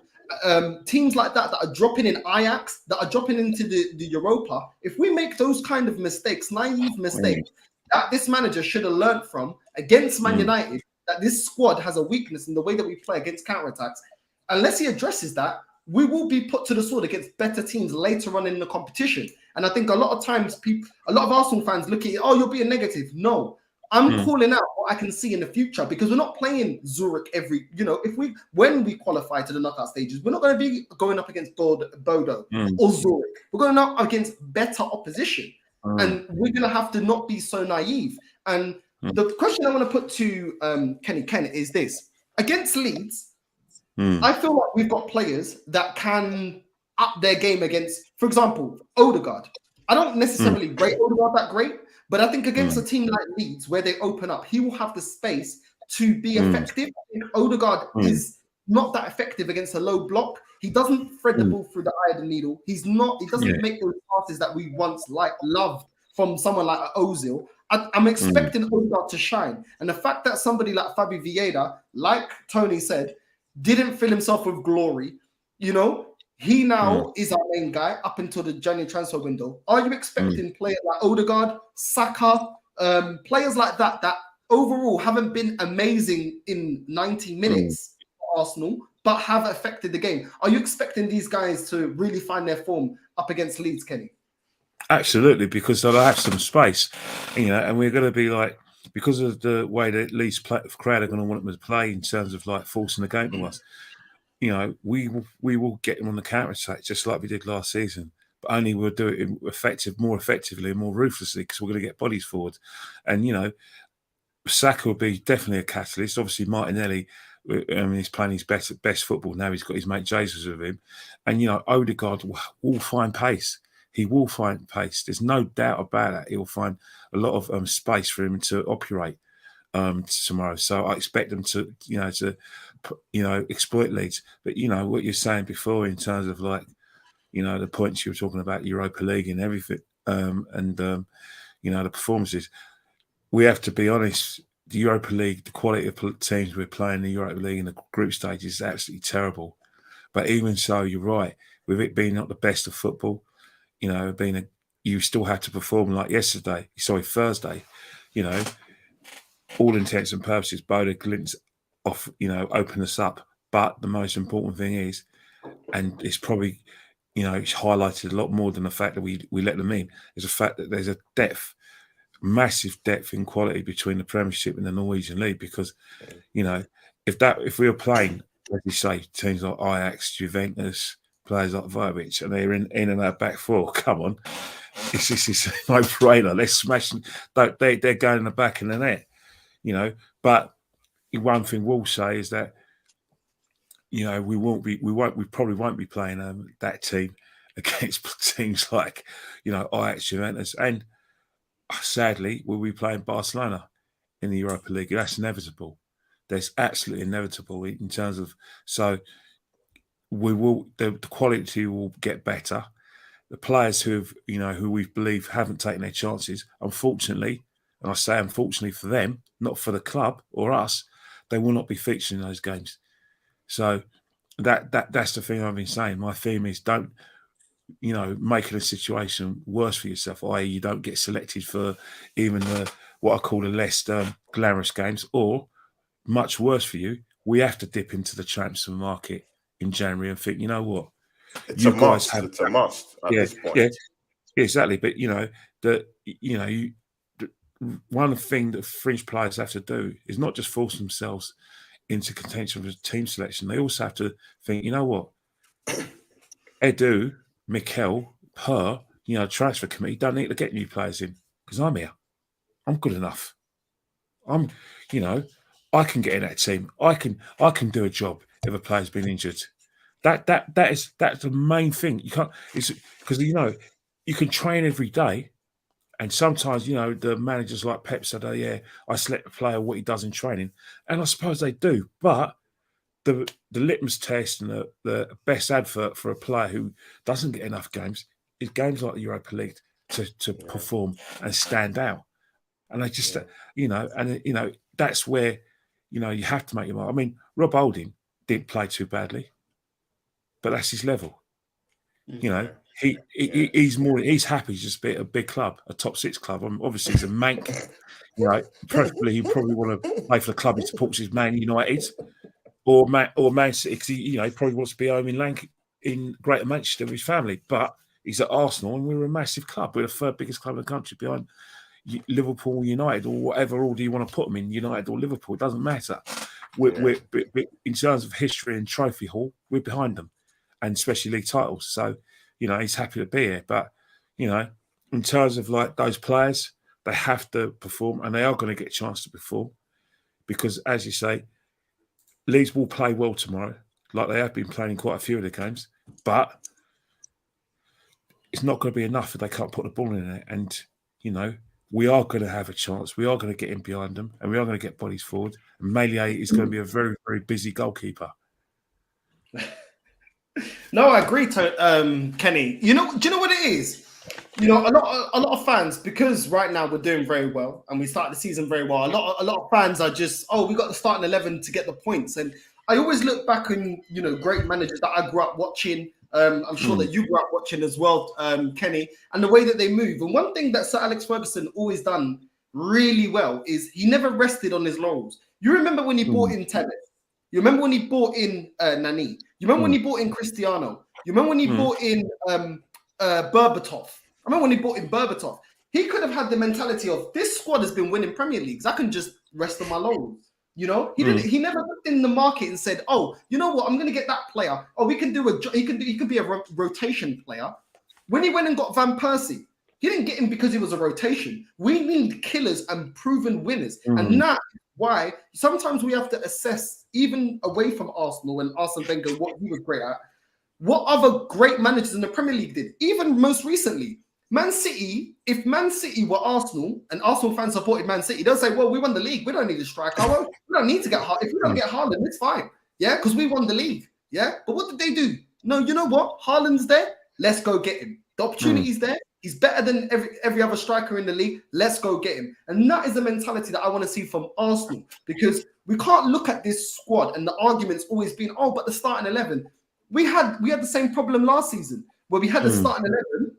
teams like that are dropping in Ajax, that are dropping into the Europa. If we make those kind of mistakes, naive mistakes, that this manager should have learned from against Man United, that this squad has a weakness in the way that we play against counterattacks. Unless he addresses that, we will be put to the sword against better teams later on in the competition. And I think a lot of times a lot of Arsenal fans look at it, oh, you're being negative. No, I'm calling out what I can see in the future, because we're not playing Zurich when we qualify to the knockout stages, we're not going to be going up against Bodo or Zurich. We're going up against better opposition. And we're going to have to not be so naive. And the question I want to put to Kenny Ken is this. Against Leeds, I feel like we've got players that can up their game against, for example, Odegaard. I don't necessarily rate Odegaard that great, but I think against a team like Leeds, where they open up, he will have the space to be effective. I think Odegaard is not that effective against a low block. He doesn't thread the ball through the eye of the needle. He doesn't make those passes that we once loved from someone like Ozil. I'm expecting Odegaard to shine. And the fact that somebody like Fabi Vieira, like Tony said, didn't fill himself with glory, you know, he now is our main guy up until the January transfer window. Are you expecting players like Odegaard, Saka, players like that overall haven't been amazing in 90 minutes for Arsenal, but have affected the game? Are you expecting these guys to really find their form up against Leeds, Kenny? Absolutely, because they'll have some space, you know, and we're going to be like, because of the way that Leeds crowd are going to want them to play in terms of like forcing the game to us. You know, we will get them on the counter attack just like we did last season, but only we'll do it more effectively and more ruthlessly, because we're going to get bodies forward. And you know, Saka will be definitely a catalyst. Obviously, Martinelli, he's playing his best football now. He's got his mate Jesus with him, and you know, Odegaard will find pace. He will find pace. There's no doubt about that. He'll find a lot of space for him to operate tomorrow. So I expect them to exploit Leeds. But you know what you're saying before in terms of like, you know, the points you were talking about Europa League and everything, you know, the performances. We have to be honest. the Europa League, the quality of teams we're playing in the Europa League in the group stage is absolutely terrible. But even so, you're right. With it being not the best of football, you know, you still had to perform like Thursday. You know, all intents and purposes, Bodo Glint's off. You know, open us up. But the most important thing is, and it's probably, you know, it's highlighted a lot more than the fact that we let them in, is the fact that there's a massive depth in quality between the Premiership and the Norwegian League. Because, you know, if we were playing, as you say, teams like Ajax, Juventus, players like Vidic, and they're in and out back four, come on, it's a no-brainer. They're smashing. They're going in the back of the net, you know. But one thing we'll say is that, you know, we probably won't be playing that team against teams like, you know, Ajax, Juventus, and sadly, we'll be playing Barcelona in the Europa League. That's inevitable. That's absolutely inevitable in terms of, so we will, the quality will get better. The players who we believe haven't taken their chances, unfortunately, and I say unfortunately for them, not for the club or us, they will not be featured in those games. So that's the thing I've been saying. My theme is, don't, you know, making a situation worse for yourself, i.e. you don't get selected for even what I call the less glamorous games, or much worse for you, we have to dip into the transfer market in January and think, you know what, it's a must at this point. Yeah, exactly. But you know one thing that fringe players have to do is not just force themselves into contention for team selection. They also have to think, you know what, Edu, Mikel, Per, you know, transfer committee don't need to get new players in because I'm here. I'm good enough. You know, I can get in that team. I can do a job if a player's been injured. That's the main thing. You can't, it's because, you know, you can train every day, and sometimes, you know, the managers like Pep said, "Oh yeah, I select a player what he does in training," and I suppose they do. But the litmus test and the best advert for a player who doesn't get enough games is games like the Europa League to perform and stand out. And they just, you know, and you know, that's where, you know, you have to make your mark. I mean, Rob Holding didn't play too badly, but that's his level. You know, he's happy to just be at a big club, a top six club. Obviously, he's a mank. You know, preferably he probably want to play for the club he supports, is Man United or Man City, because he probably wants to be home in Greater Manchester with his family. But he's at Arsenal, and we're a massive club. We're the third biggest club in the country behind Liverpool, United, or whatever order you want to put them in, United or Liverpool, it doesn't matter. We're in terms of history and trophy haul, we're behind them, and especially league titles. So, you know, he's happy to be here. But, you know, in terms of like those players, they have to perform, and they are going to get a chance to perform because, as you say, Leeds will play well tomorrow, like they have been playing in quite a few of the games, but it's not going to be enough if they can't put the ball in it. And, you know, we are going to have a chance. We are going to get in behind them, and we are going to get bodies forward. And Melier is going to be a very, very busy goalkeeper. No, I agree, Kenny. Do you know what it is? You know, a lot of fans, because right now we're doing very well and we started the season very well. A lot of fans are just, we got the starting 11 to get the points. And I always look back on, you know, great managers that I grew up watching. I'm sure that you grew up watching as well, Kenny, and the way that they move. And one thing that Sir Alex Ferguson always done really well is he never rested on his laurels. You remember when he brought in Tevez? You remember when he brought in Nani? You remember when he brought in Cristiano? You remember when he brought in Berbatov? I remember when he brought in Berbatov. He could have had the mentality of, this squad has been winning Premier Leagues. I can just rest on my laurels. You know, he didn't. He never looked in the market and said, "Oh, you know what? I'm going to get that player. Oh, we can do he could be a rotation player." When he went and got Van Persie, he didn't get him because he was a rotation. We need killers and proven winners, and that's why sometimes we have to assess, even away from Arsenal and Arsene Wenger, what he was great at. What other great managers in the Premier League did, even most recently. Man City, if Man City were Arsenal and Arsenal fans supported Man City, they'll say, well, we won the league. We don't need a striker. We don't need to get Haaland. If we don't get Haaland, it's fine. Yeah, because we won the league. Yeah, but what did they do? No, you know what? Haaland's there. Let's go get him. The opportunity's there. He's better than every other striker in the league. Let's go get him. And that is the mentality that I want to see from Arsenal, because we can't look at this squad and the argument's always been, oh, but the starting 11. We had the same problem last season where we had a starting 11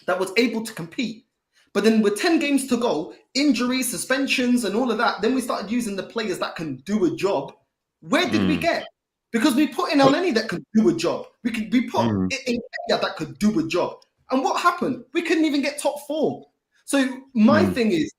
that was able to compete. But then with 10 games to go, injuries, suspensions, and all of that, then we started using the players that can do a job. Where did we get? Because we put in Elneny that could do a job. We put in Kenya that could do a job. And what happened? We couldn't even get top 4. So my thing is,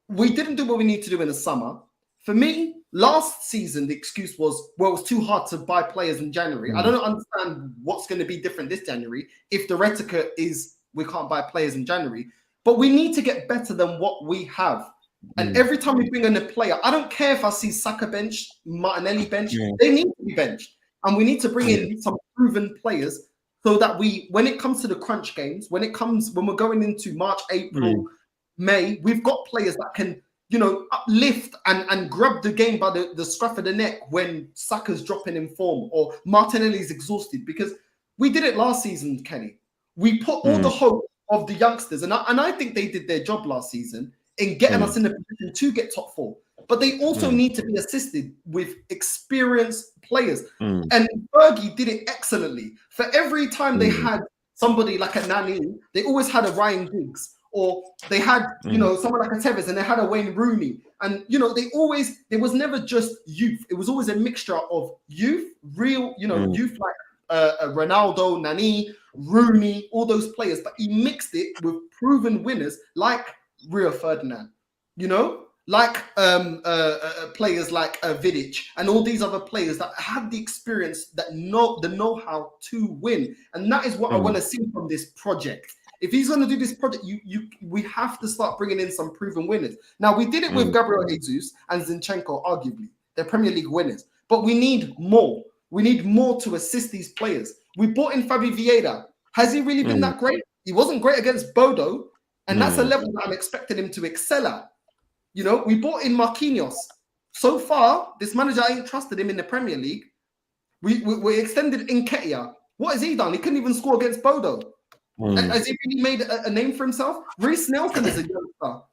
we didn't do what we need to do in the summer. For me, last season, the excuse was, well, it was too hard to buy players in January. I don't understand what's going to be different this January if the rhetoric is we can't buy players in January. But we need to get better than what we have. And every time we bring in a player, I don't care if I see Saka bench, Martinelli bench, they need to be benched. And we need to bring in some proven players so that when it comes to the crunch games, when we're going into March, April, May, we've got players that can, uplift and grab the game by the scruff of the neck when Saka's dropping in form or Martinelli's exhausted. Because we did it last season, Kenny. We put all the hope of the youngsters, and I think they did their job last season in getting us in a position to get top 4. But they also need to be assisted with experienced players. And Fergie did it excellently. For every time they had somebody like a Nani, they always had a Ryan Giggs, or they had, someone like a Tevez, and they had a Wayne Rooney. And, there was never just youth. It was always a mixture of youth, real, youth like Ronaldo, Nani, Rooney, all those players. But he mixed it with proven winners like Rio Ferdinand, like players like VIDS and all these other players that have the experience, that know the know-how to win. And that is what I want to see from this project. If he's going to do this project, we have to start bringing in some proven winners. Now, we did it with Gabriel Jesus and Zinchenko, arguably. They're Premier League winners. But we need more. We need more to assist these players. We bought in Fabi Vieira. Has he really been that great? He wasn't great against Bodo. And that's a level that I'm expecting him to excel at. We bought in Marquinhos. So far, this manager ain't trusted him in the Premier League. We extended Nketiah. What has he done? He couldn't even score against Bodo. Has he really made a name for himself? Reece Nelson is a youngster.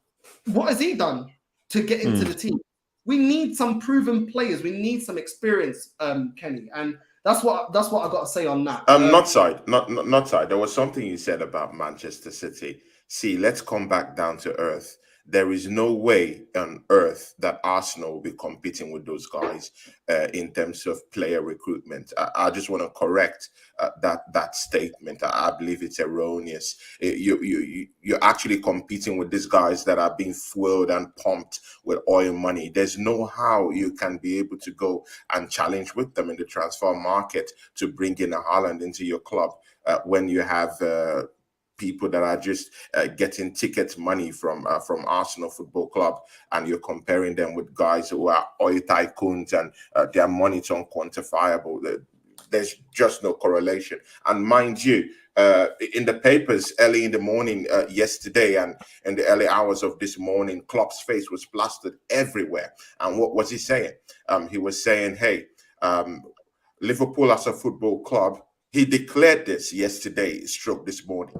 What has he done to get into the team? We need some proven players. We need some experience, Kenny. And that's what I got to say on that. Not side. There was something you said about Manchester City. See, let's come back down to earth. There is no way on earth that Arsenal will be competing with those guys in terms of player recruitment. I just want to correct that statement. I believe it's erroneous. You're actually competing with these guys that are being fueled and pumped with oil money. There's no how you can be able to go and challenge with them in the transfer market to bring in a Haaland into your club when you have people that are just getting ticket money from Arsenal Football Club, and you're comparing them with guys who are oil tycoons and their money's unquantifiable. There's just no correlation. And mind you, in the papers early in the morning yesterday and in the early hours of this morning, Klopp's face was plastered everywhere. And what was he saying? He was saying, hey, Liverpool as a football club, he declared this yesterday, stroke this morning,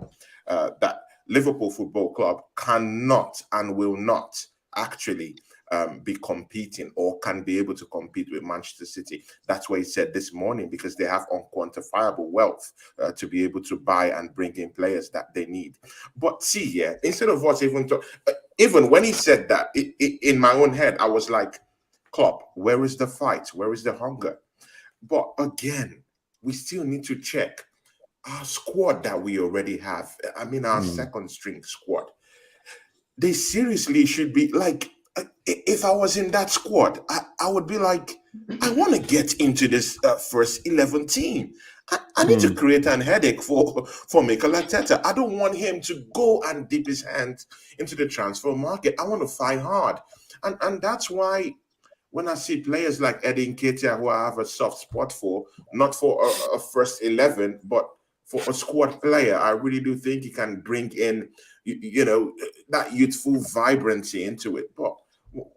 that Liverpool Football Club cannot and will not actually be competing or can be able to compete with Manchester City. That's what he said this morning, because they have unquantifiable wealth to be able to buy and bring in players that they need. But see, yeah, instead of us even when he said that, in my own head, I was like, Klopp, where is the fight? Where is the hunger? But again, we still need to check our squad that we already have. I mean, our second string squad. They seriously should be like, if I was in that squad, I would be like, I want to get into this first 11 team. I need to create an headache for Mikel Arteta. I don't want him to go and dip his hand into the transfer market. I want to fight hard. And that's why when I see players like Eddie Nketiah, who I have a soft spot for, not for a first 11, but for a squad player, I really do think he can bring in, that youthful vibrancy into it. But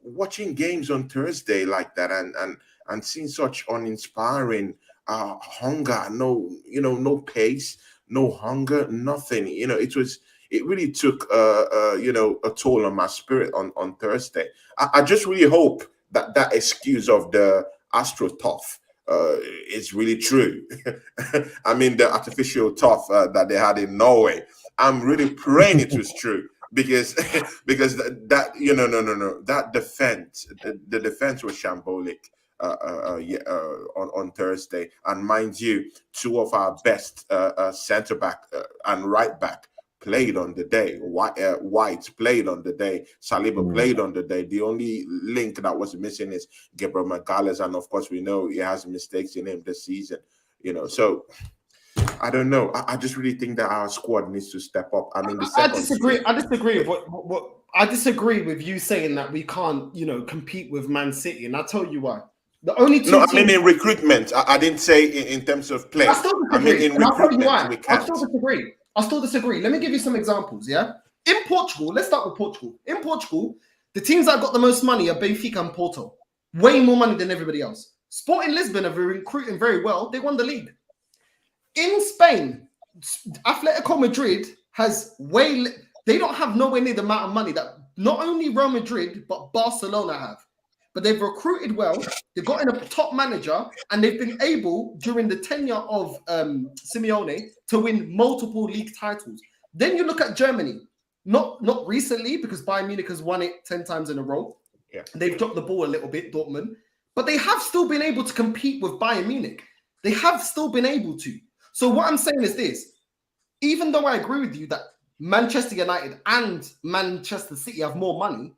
watching games on Thursday like that and seeing such uninspiring hunger, no pace, no hunger, nothing. It it really took a toll on my spirit on Thursday. I just really hope that excuse of the Astro tough is really true. I mean, the artificial tough that they had in Norway. I'm really praying it was true, because because that defense, the defense was shambolic on Thursday. And mind you, two of our best centre back and right back played on the day. White played on the day. Saliba played on the day. The only link that was missing is Gabriel Magalhaes, and of course we know he has mistakes in him this season. So I don't know. I just really think that our squad needs to step up. I mean, I disagree. I disagree with what I disagree with you saying that we can't, compete with Man City, and I'll tell you why. The only two I mean in recruitment. I didn't say in terms of play. I still disagree. I mean in recruitment we can't. I still disagree. Let me give you some examples. Yeah, in Portugal, let's start with Portugal. In Portugal, the teams that got the most money are Benfica and Porto. Way more money than everybody else. Sporting Lisbon are recruiting very well. They won the league. In Spain, Atletico Madrid has they don't have nowhere near the amount of money that not only Real Madrid, but Barcelona have. But they've recruited well, they've gotten a top manager, and they've been able, during the tenure of Simeone, to win multiple league titles. Then you look at Germany, not recently, because Bayern Munich has won it 10 times in a row. Yeah. They've dropped the ball a little bit, Dortmund. But they have still been able to compete with Bayern Munich. They have still been able to. So what I'm saying is this. Even though I agree with you that Manchester United and Manchester City have more money,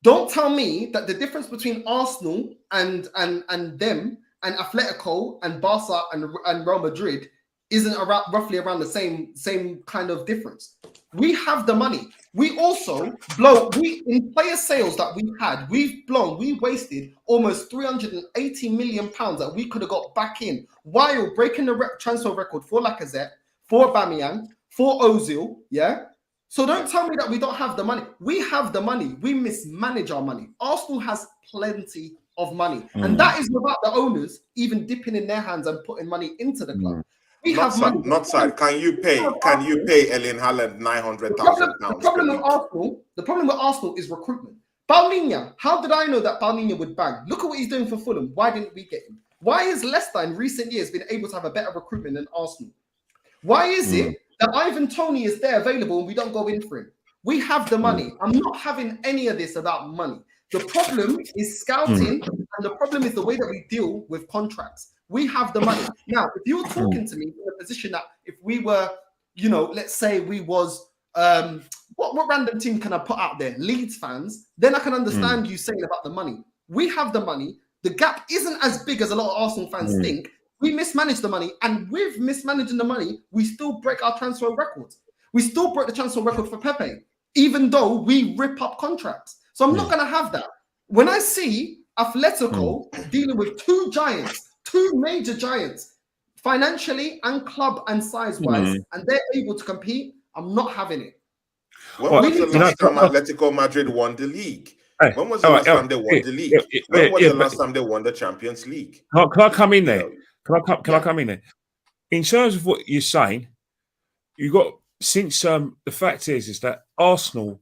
don't tell me that the difference between Arsenal and them and Atletico and Barca and Real Madrid isn't roughly around the same kind of difference. We have the money. We also in player sales that we wasted almost 380 million pounds that we could have got back in while breaking the transfer record for Lacazette, for Aubameyang, for Ozil, yeah? So don't tell me that we don't have the money. We have the money. We mismanage our money. Arsenal has plenty of money. And that is without the owners even dipping in their hands and putting money into the club. We have money. Not side. Can you pay Erling Haaland £900,000? The problem with Arsenal is recruitment. Paulinho, how did I know that Paulinho would bang? Look at what he's doing for Fulham. Why didn't we get him? Why has Leicester in recent years been able to have a better recruitment than Arsenal? Why is it that Ivan Toney is there available and we don't go in for him? We have the money. I'm not having any of this about money. The problem is scouting, and the problem is the way that we deal with contracts. We have the money. Now, if you were talking to me in a position that if we were, let's say we was, what random team can I put out there? Leeds fans, then I can understand you saying about the money. We have the money. The gap isn't as big as a lot of Arsenal fans think. We mismanage the money, and with mismanaging the money, we still break our transfer records. We still break the transfer record for Pepe, even though we rip up contracts. So I'm not going to have that. When I see Atletico dealing with two major giants, financially and club and size-wise, and they're able to compete, I'm not having it. When was the last time Atletico Madrid won the league? When was the last time they won the league? When was the last time they won the Champions League? Can I come in there? Can I come in there? In terms of what you're saying, you got the fact is that Arsenal,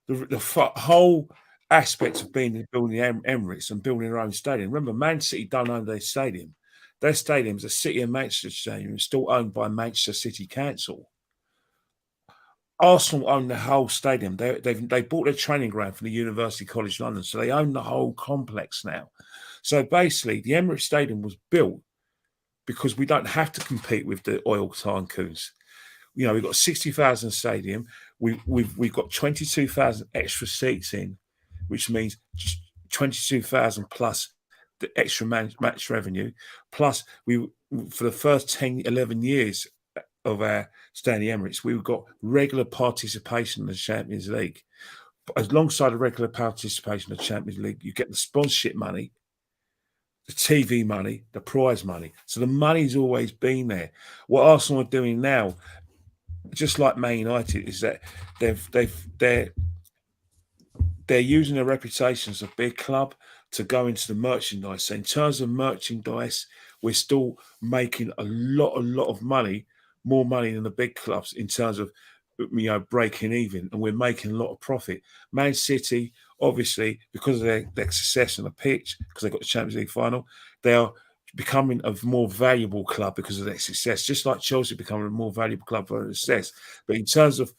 the whole aspect of building Emirates and building their own stadium. Remember, Man City don't own their stadium. Their stadium is a City of Manchester stadium, and still owned by Manchester City Council. Arsenal own the whole stadium. They bought their training ground from the University College London, so they own the whole complex now. So basically, the Emirates Stadium was built because we don't have to compete with the oil tycoons. We've got 60,000 stadium. We've got 22,000 extra seats in, which means 22,000 plus the extra match revenue. Plus, for the first 10, 11 years of our stay in the Emirates, we've got regular participation in the Champions League. Alongside the regular participation in the Champions League, you get the sponsorship money, the TV money, the prize money. So the money's always been there. What Arsenal are doing now, just like Man United, is that they're using their reputation as a big club to go into the merchandise. So in terms of merchandise, we're still making a lot of money, more money than the big clubs in terms of breaking even, and we're making a lot of profit. Man City, obviously, because of their success on the pitch, because they got the Champions League final, they are becoming a more valuable club because of their success. Just like Chelsea becoming a more valuable club for their success. But in terms of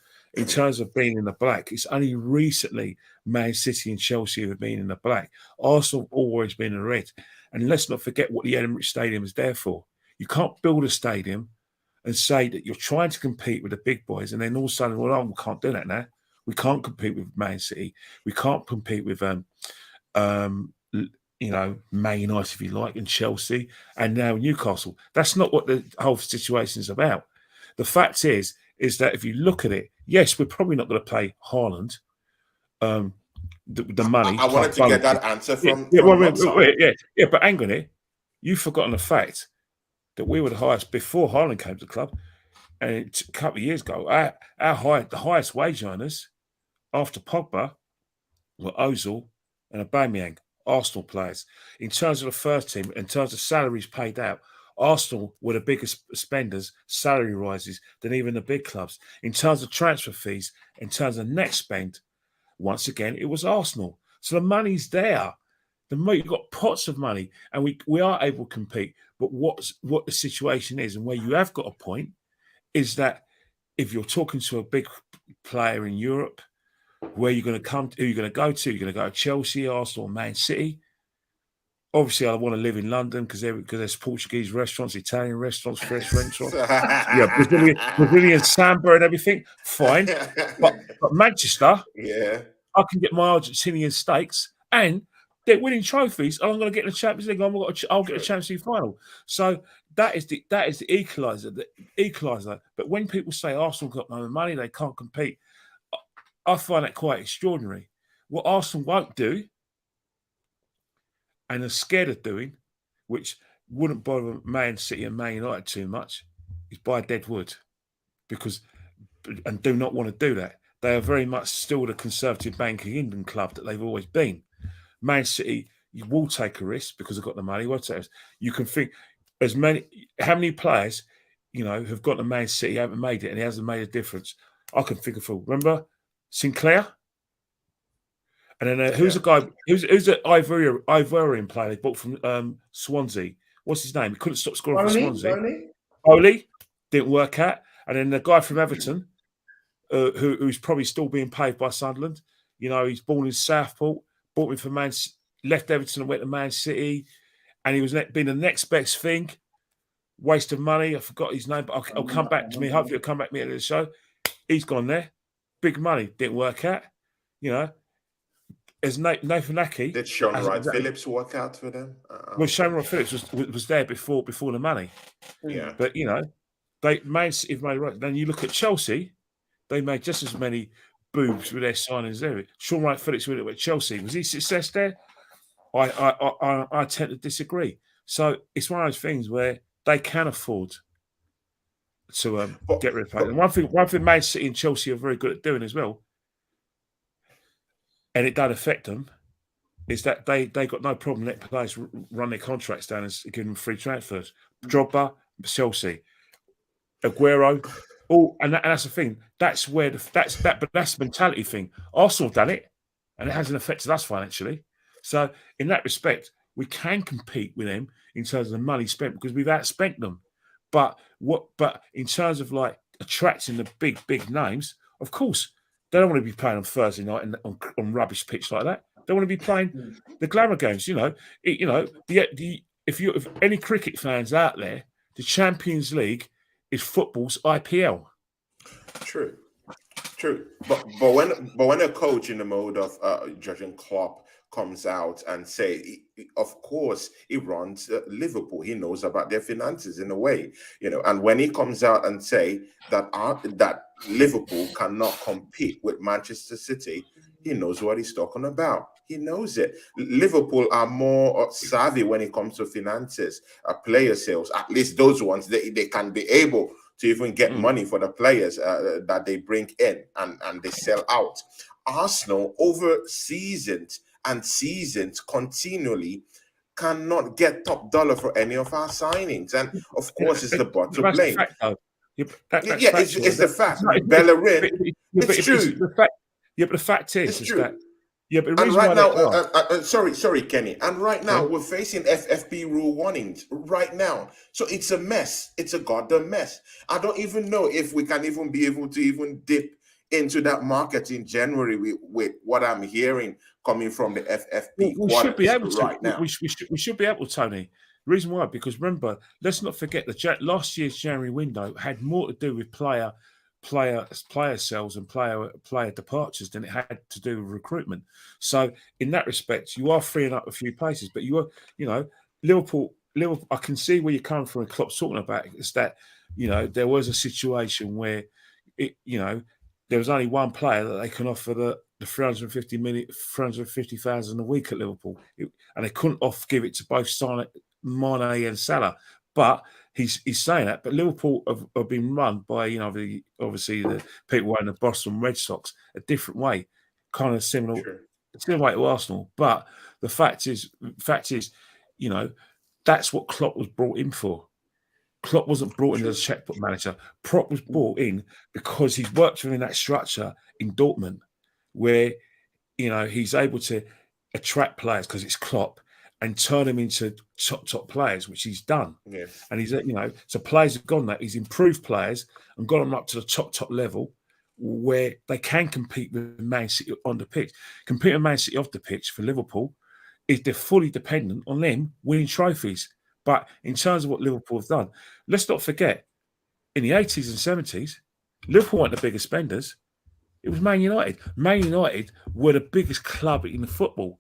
being in the black, it's only recently Man City and Chelsea have been in the black. Arsenal have always been in the red. And let's not forget what the Emirates Stadium is there for. You can't build a stadium and say that you're trying to compete with the big boys, and then all of a sudden, well, we can't do that now. We can't compete with Man City. We can't compete with, Man United, if you like, and Chelsea, and now Newcastle. That's not what the whole situation is about. The fact is that if you look at it, yes, we're probably not going to pay Haaland. The money. I wanted to get that answer from but hang on here. You've forgotten the fact that we were the highest before Haaland came to the club, and a couple of years ago, the highest wage earners after Pogba were Ozil and Aubameyang, Arsenal players. In terms of the first team, in terms of salaries paid out, Arsenal were the biggest spenders, salary rises, than even the big clubs. In terms of transfer fees, in terms of net spend, once again, it was Arsenal. So the money's there. You've got pots of money, and we are able to compete. But what the situation is, and where you have got a point, is that if you're talking to a big player in Europe, where you're going to come, who you're going to go to, you're going to go to Chelsea, Arsenal, Man City. Obviously, I want to live in London because there's Portuguese restaurants, Italian restaurants, French restaurants, Brazilian samba and everything. Fine, but Manchester, I can get my Argentinian steaks, and they're winning trophies. And I'm going to get in the Champions League. I'll get a Champions League final. So that is the equaliser. The equaliser. But when people say Arsenal got no money, they can't compete, I find that quite extraordinary. What Arsenal won't do, and are scared of doing, which wouldn't bother Man City and Man United too much, is buy dead wood, and do not want to do that. They are very much still the Conservative Bank of England club that they've always been. Man City, you will take a risk because they've got the money. You can think how many players, have got to Man City, haven't made it, and it hasn't made a difference. I can think of, remember Sinclair? And then who's the guy? Who's the Ivorian player they bought from Swansea? What's his name? He couldn't stop scoring for Swansea. Oli didn't work out. And then the guy from Everton, who's probably still being paid by Sunderland. He's born in Southport, bought him for left Everton and went to Man City, and he was being the next best thing. Waste of money. I forgot his name, but I'll come back to me. Hopefully, it'll come back to me at the show. He's gone there. Big money. Didn't work out. As Nathan Ake. Did Sean Wright-Phillips work out for them? Well, Sean Wright-Phillips was there before the money. Yeah. But, they made right. Then you look at Chelsea, they made just as many boobs with their signings there. Sean Wright-Phillips with Chelsea. Was he success there? I tend to disagree. So it's one of those things where they can afford to get rid of players. And one thing Man City and Chelsea are very good at doing as well, and it don't affect them, is that they got no problem letting players run their contracts down and giving them free transfers. Drogba, Chelsea, Aguero, and that's the thing. That's where that's the mentality thing. Arsenal done it, and it hasn't affected us financially. So in that respect, we can compete with them in terms of the money spent because we've outspent them. But in terms of like attracting the big names, of course. They don't want to be playing on Thursday night on rubbish pitch like that. They want to be playing the glamour games. If any cricket fans out there, the Champions League is football's IPL. True. But when a coach in the mode of Jurgen Klopp comes out and say, of course, he runs Liverpool. He knows about their finances in a way, And when he comes out and say that Liverpool cannot compete with Manchester City, he knows what he's talking about. He knows it. Liverpool are more savvy when it comes to finances, player sales. At least those ones, they can be able to even get money for the players that they bring in and they sell out. Arsenal, over seasons and seasons continually, cannot get top dollar for any of our signings. And of course, it's the bot to blame. Yeah, that's Yeah, factual. it's the fact. It's Bellerin, but it's true. the fact. Yeah, but the fact It's is true. that. Yeah, but the And reason right why now, sorry, Kenny. And right now, Huh? we're facing FFP rule warnings right now. So it's a mess. It's a goddamn mess. I don't even know if we can even be able to even dip into that market in January with what I'm hearing coming from the FFP we should be able to. right now. We should be able, Tony. The reason why, because remember, let's not forget that last year's January window had more to do with player sales and player departures than it had to do with recruitment. So in that respect, you are freeing up a few places, but you are, Liverpool. I can see where you're coming from. And Klopp's talking about is that there was a situation where there was only one player that they can offer the 350,000 a week at Liverpool, and they couldn't give it to both Mane and Salah. But he's saying that. But Liverpool have been run by obviously the people in the Boston Red Sox a different way, kind of similar way to Arsenal. But the fact is, that's what Klopp was brought in for. Klopp wasn't brought in as a checkbook manager. Klopp was brought in because he's worked within that structure in Dortmund, where he's able to attract players because it's Klopp and turn them into top players, which he's done. Yes. And he's so players have gone that he's improved players and got them up to the top level where they can compete with Man City on the pitch. Competing with Man City off the pitch for Liverpool is they're fully dependent on them winning trophies. But in terms of what Liverpool have done, let's not forget, in the 80s and 70s, Liverpool weren't the biggest spenders. It was Man United. Man United were the biggest club in the football.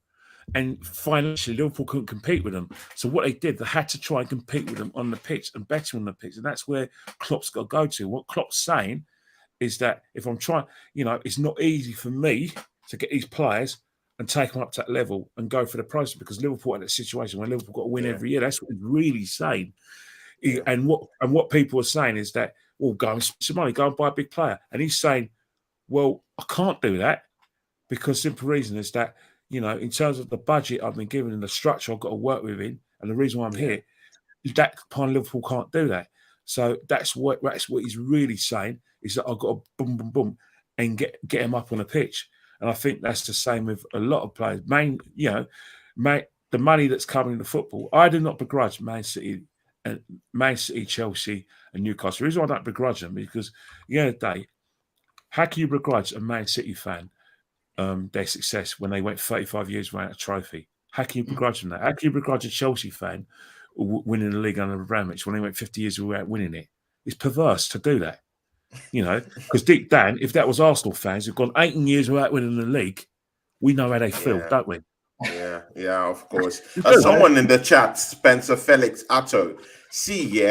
And financially, Liverpool couldn't compete with them. So what they did, they had to try and compete with them on the pitch and better on the pitch. And that's where Klopp's got to go to. What Klopp's saying is that if I'm trying, it's not easy for me to get these players and take them up to that level and go for the process, because Liverpool in that situation where Liverpool got to win every year. That's what he's really saying. Yeah. And what people are saying is that, well, go and spend some money, go and buy a big player. And he's saying, well, I can't do that because simple reason is that, in terms of the budget I've been given and the structure I've got to work within, and the reason why I'm here, that part of Liverpool can't do that. So that's what he's really saying is that I've got to boom, and get him up on a pitch. And I think that's the same with a lot of players. The money that's coming into football, I do not begrudge Man City, Chelsea, and Newcastle. The reason why I don't begrudge them is because at the end of the day, how can you begrudge a Man City fan their success when they went 35 years without a trophy? How can you begrudge them that? How can you begrudge a Chelsea fan winning the league under Abramovich when they went 50 years without winning it? It's perverse to do that. Because deep down, if that was Arsenal fans who've gone 18 years without winning the league, we know how they feel, don't we? Yeah, of course. Someone in the chat, Spencer Felix Atto. See,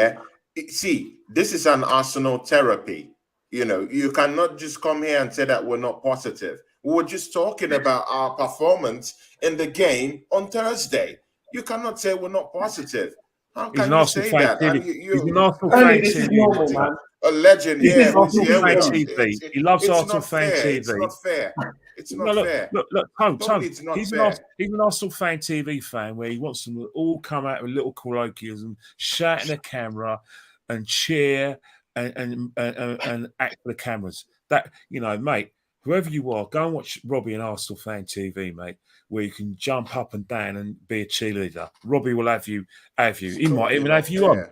this is an Arsenal therapy. You cannot just come here and say that we're not positive. We were just talking about our performance in the game on Thursday. You cannot say we're not positive. How can you say that? He's an Arsenal fan. This is normal, man. A legend, He loves who's here with us. TV. He loves Arsenal fan TV. It's not fair. It's not fair. Look, Tom, it's not he's fair. He's an Arsenal fan TV fan where he wants them to all come out with little colloquials and shout in the camera and cheer and act for the cameras. That, mate, whoever you are, go and watch Robbie and Arsenal fan TV, mate, where you can jump up and down and be a cheerleader. Robbie will have you. He might even have you on.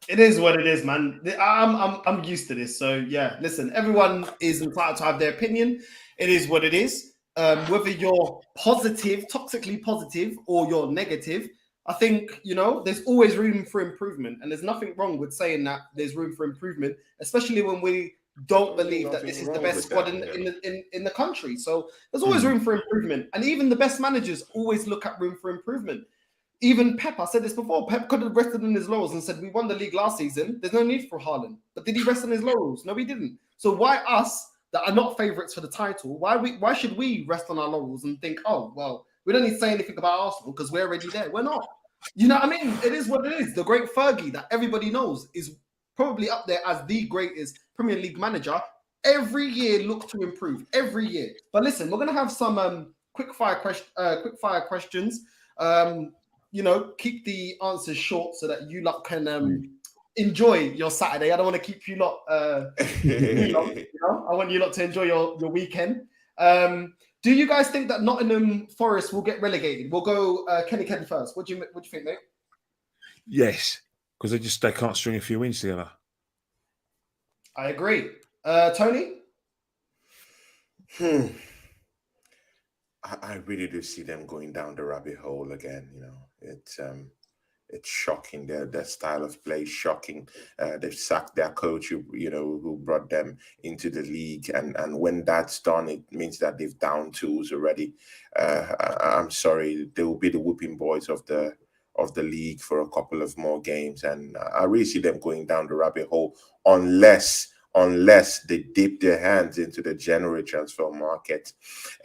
It is what it is, man. I'm used to this. So yeah, listen, everyone is entitled to have their opinion. It is what it is. Whether you're positive, toxically positive, or you're negative, I think, there's always room for improvement. And there's nothing wrong with saying that there's room for improvement, especially when we don't believe that this is the best squad in the country. So there's always room for improvement. And even the best managers always look at room for improvement. Even Pep, I said this before, Pep could have rested on his laurels and said, we won the league last season. There's no need for Haaland. But did he rest on his laurels? No, he didn't. So why us that are not favourites for the title, why should we rest on our laurels and think, oh, well, we don't need to say anything about Arsenal because we're already there. We're not. You know what I mean? It is what it is. The great Fergie that everybody knows is probably up there as the greatest Premier League manager. Every year look to improve. Every year. But listen, we're going to have some quick fire questions. Keep the answers short so that you lot can enjoy your Saturday. I don't want to keep you lot too long, I want you lot to enjoy your weekend. Do you guys think that Nottingham Forest will get relegated? We'll go Kenny Ken first. What do you think, mate? Yes, because they can't string a few wins together. I agree. Tony? I really do see them going down the rabbit hole again. It's shocking. Their style of play is shocking. They've sacked their coach, who brought them into the league, and when that's done, it means that they've down tools already. I'm sorry, they will be the whooping boys of the league for a couple of more games, and I really see them going down the rabbit hole unless they dip their hands into the January transfer market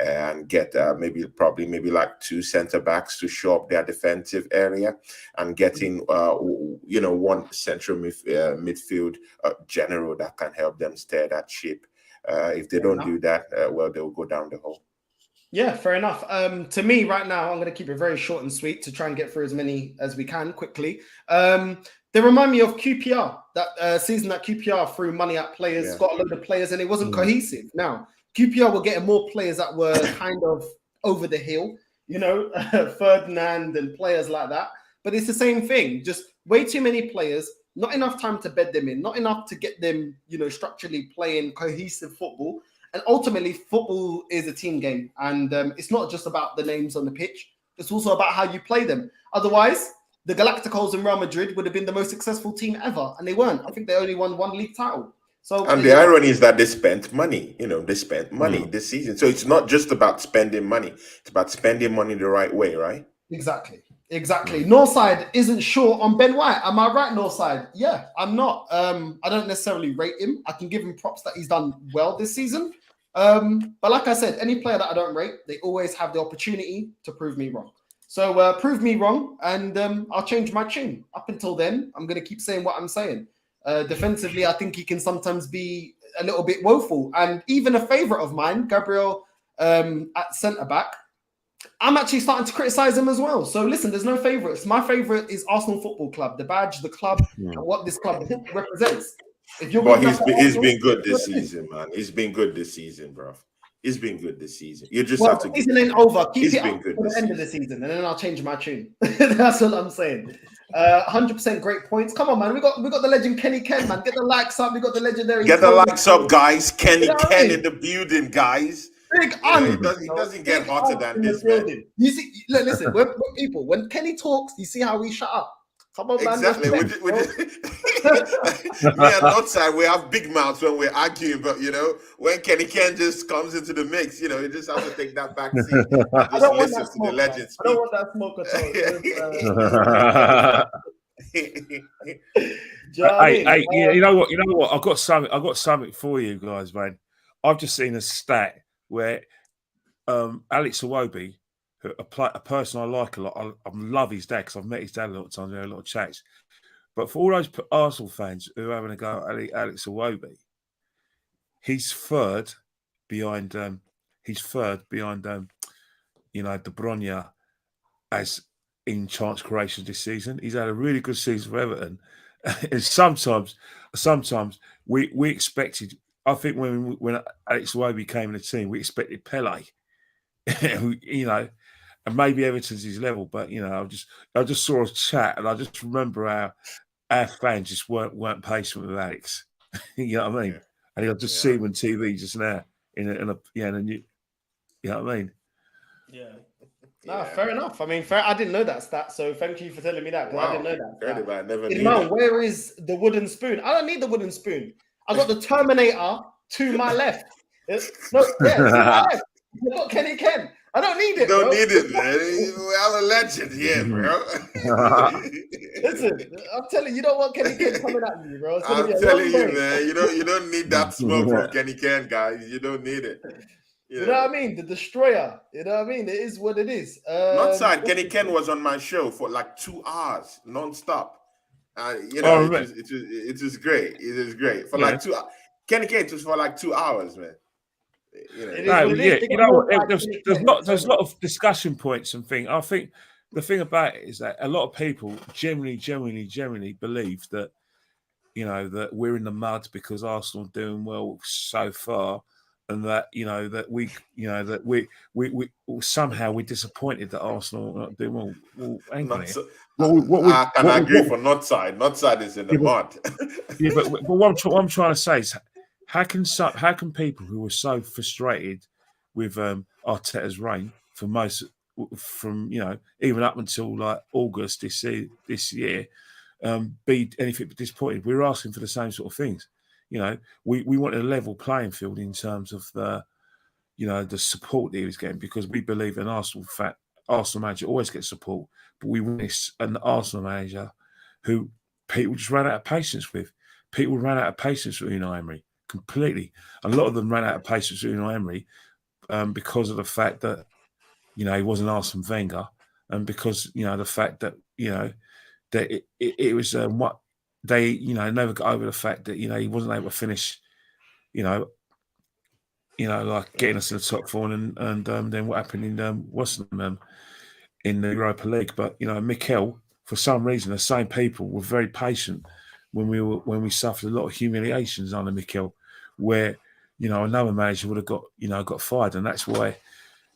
and get maybe like 2 center backs to show up their defensive area, and getting one central midfield general that can help them steer that ship. If they don't do that, they'll go down the hole. Yeah, fair enough. To me, right now, I'm going to keep it very short and sweet to try and get through as many as we can quickly. They remind me of QPR, that season that QPR threw money at players, got a load of players, and it wasn't cohesive. Now, QPR were getting more players that were kind of over the hill, Ferdinand and players like that. But it's the same thing, just way too many players, not enough time to bed them in, not enough to get them, structurally playing cohesive football. And ultimately, football is a team game. And it's not just about the names on the pitch. It's also about how you play them. Otherwise, the Galacticos and Real Madrid would have been the most successful team ever. And they weren't. I think they only won 1 league title. And the irony is that they spent money. They spent money this season. So it's not just about spending money. It's about spending money the right way, right? Exactly. Northside isn't sure on Ben White. Am I right, Northside? Yeah, I'm not. I don't necessarily rate him. I can give him props that he's done well this season. But like I said, any player that I don't rate, they always have the opportunity to prove me wrong. So prove me wrong, and I'll change my tune. Up until then, I'm going to keep saying what I'm saying. Defensively, I think he can sometimes be a little bit woeful. And even a favourite of mine, Gabriel at centre-back, I'm actually starting to criticise him as well. So listen, there's no favourites. My favourite is Arsenal Football Club, the badge, the club, and what this club represents. He's been good this season, man. He's been good this season, bro. He's been good this season. You just have to. The season ain't over. Keep it up for the end of the season, and then I'll change my tune. That's what I'm saying. 100% great points. Come on, man. We got the legend Kenny Ken, man. Get the likes up. We got the legendary. Get the likes up, guys. Kenny Ken in the building, guys. Big he doesn't get hotter than this, man. You see, listen, we're people. When Kenny talks, you see how we shut up. Come on, man. Exactly. Me and outside, we have big mouths when we're arguing, but when Kenny Ken just comes into the mix, you just have to take that back seat and just listen to the legends. I don't want that smoke at all. Hey, you know what? I've got something for you guys, man. I've just seen a stat where Alex Iwobi, a person I like a lot, I love his dad because I've met his dad a lot of times. There are a lot of chats. But for all those Arsenal fans who are having a go at Alex Iwobi, he's third behind De Bruyne as in chance creations this season. He's had a really good season for Everton, and sometimes we expected. I think when Alex Iwobi came in the team, we expected Pele, and maybe Everton's his level. But I just saw a chat, and I just remember how our fans just weren't patient with Alex. You know what I mean? Yeah. And I just see him on TV just now in a new. You know what I mean? Yeah. No, fair enough. I mean, I didn't know that stat, so thank you for telling me that. Wow. I didn't know that. I never knew that. Where is the wooden spoon? I don't need the wooden spoon. I got the Terminator to my left. To my left. I got Kenny Ken. I don't need it. You don't need it, man. We have a legend here, bro. Listen, I'm telling you, you don't want Kenny Ken coming at me, bro. I'm telling you, man. You don't need that smoke from Kenny Ken, guys. You don't need it. You know what I mean? The destroyer. You know what I mean? It is what it is. Not side. Kenny Ken was on my show for like 2 hours, non-stop. It was great. It is great for like 2 hours. Kenny Ken, it was for like 2 hours, man. There's a lot of discussion points and things. I think the thing about it is that a lot of people generally believe that you know, that we're in the mud because Arsenal are doing well so far, and that, you know, that we somehow we're disappointed that Arsenal are not doing well. Well, hang on Not here. so, What I can agree for not side. Not side is in the mud. but what I'm trying to say is, how can people who are so frustrated with Arteta's reign from, you know, even up until like August this year, be anything but disappointed? We're asking for the same sort of things. You know, we want a level playing field in terms of the, you know, the support that he was getting, because we believe an Arsenal manager always gets support, but we want an Arsenal manager who people just ran out of patience with. People ran out of patience with Unai Emery completely. A lot of them ran out of patience with Unai Emery because of the fact that, you know, he wasn't Arsene Wenger, and because, you know, the fact that, you know, that it was what they, you know, never got over the fact that, you know, he wasn't able to finish, you know, like getting us to the top four, and then what happened in the Europa League. But, you know, Mikel, for some reason, the same people were very patient when we suffered a lot of humiliations under Mikel, where, you know, another manager would have got fired, and that's why,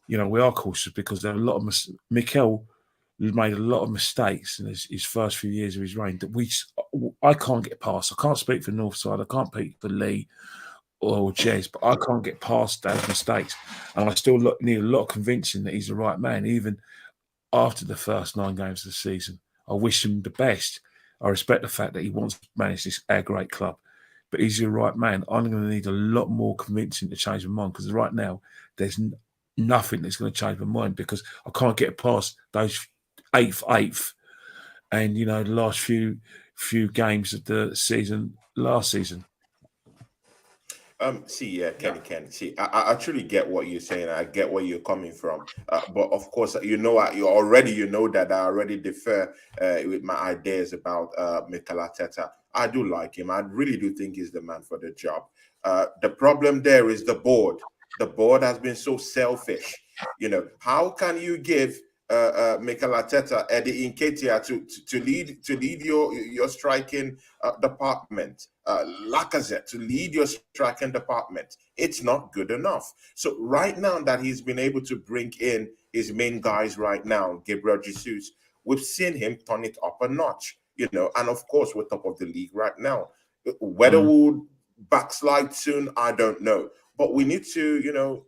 you know, we are cautious, because there are a lot of Mikel made a lot of mistakes in his first few years of his reign that I can't get past. I can't speak for Northside, I can't speak for Lee or Jez, but I can't get past those mistakes, and I still need a lot of convincing that he's the right man, even after the first 9 games of the season. I wish him the best. I respect the fact that he wants to manage our great club, but he's the right man. I'm going to need a lot more convincing to change my mind, because right now there's nothing that's going to change my mind, because I can't get past those eighth, and, you know, the last few games of the season last season. Kenny. See, I truly get what you're saying. I get where you're coming from. But of course, you know that I already differ with my ideas about Mikel Arteta. I do like him. I really do think he's the man for the job. The problem there is the board. The board has been so selfish. You know, how can you give Mikel Arteta, Eddie Nketiah to lead your striking department, Lacazette to lead your striking department? It's not good enough. So right now that he's been able to bring in his main guys right now, Gabriel Jesus, we've seen him turn it up a notch, you know, and of course we're top of the league right now. Whether we'll backslide soon, I don't know. But we need to, you know,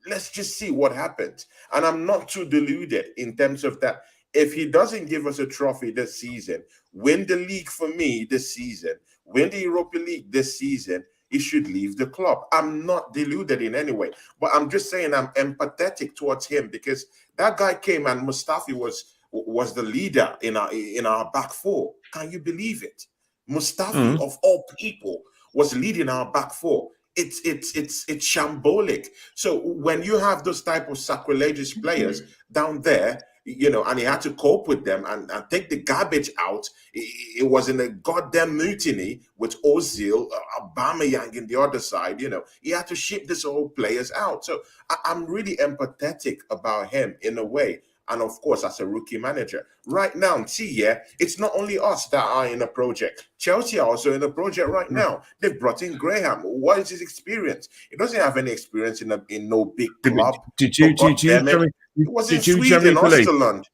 let's just see what happens. And I'm not too deluded in terms of that. If he doesn't give us a trophy this season, win the league for me this season, win the Europa League this season, he should leave the club. I'm not deluded in any way, but I'm just saying I'm empathetic towards him, because that guy came and Mustafi was the leader in our back four. Can you believe it? Mustafi, of all people, was leading our back four. It's shambolic. So when you have those type of sacrilegious players down there, you know, and he had to cope with them and take the garbage out. It was in a goddamn mutiny with Ozil, Aubameyang in the other side. You know, he had to ship these old players out. So I'm really empathetic about him in a way. And of course, as a rookie manager, right now, it's not only us that are in a project. Chelsea are also in a project right now. They've brought in Graham. What is his experience? He doesn't have any experience in no big club. It was in Sweden, Österland.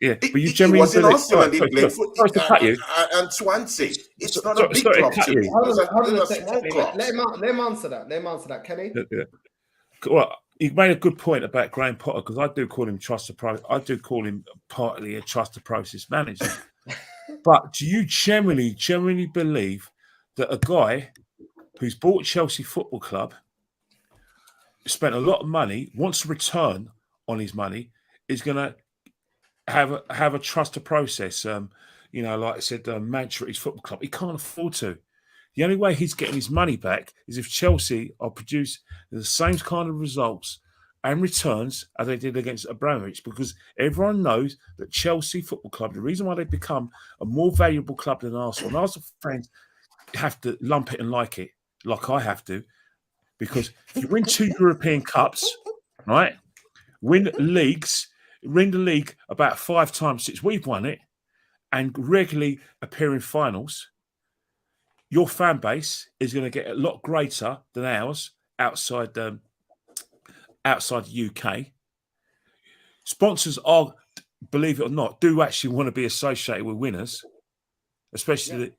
Yeah, but you He was in believe. Österland. He played for and Swansea. It's not a big club to me. It's a small club. Let him answer that. Kenny. Yeah. Well, you made a good point about Graham Potter, because I do call him I do call him partly a trust the process manager. But do you genuinely believe that a guy who's bought Chelsea Football Club, spent a lot of money, wants to return on his money, is going to have a trust the process? You know, like I said, mantra at his football club. He can't afford to. The only way he's getting his money back is if Chelsea are producing the same kind of results and returns as they did against Abramovich, because everyone knows that Chelsea Football Club, the reason why they've become a more valuable club than Arsenal, and Arsenal fans have to lump it and like it, like I have to, because if you win 2 European Cups, right, win the league about 5 times since we've won it, and regularly appear in finals, your fan base is going to get a lot greater than ours outside the UK. Sponsors are, believe it or not, do actually want to be associated with winners, especially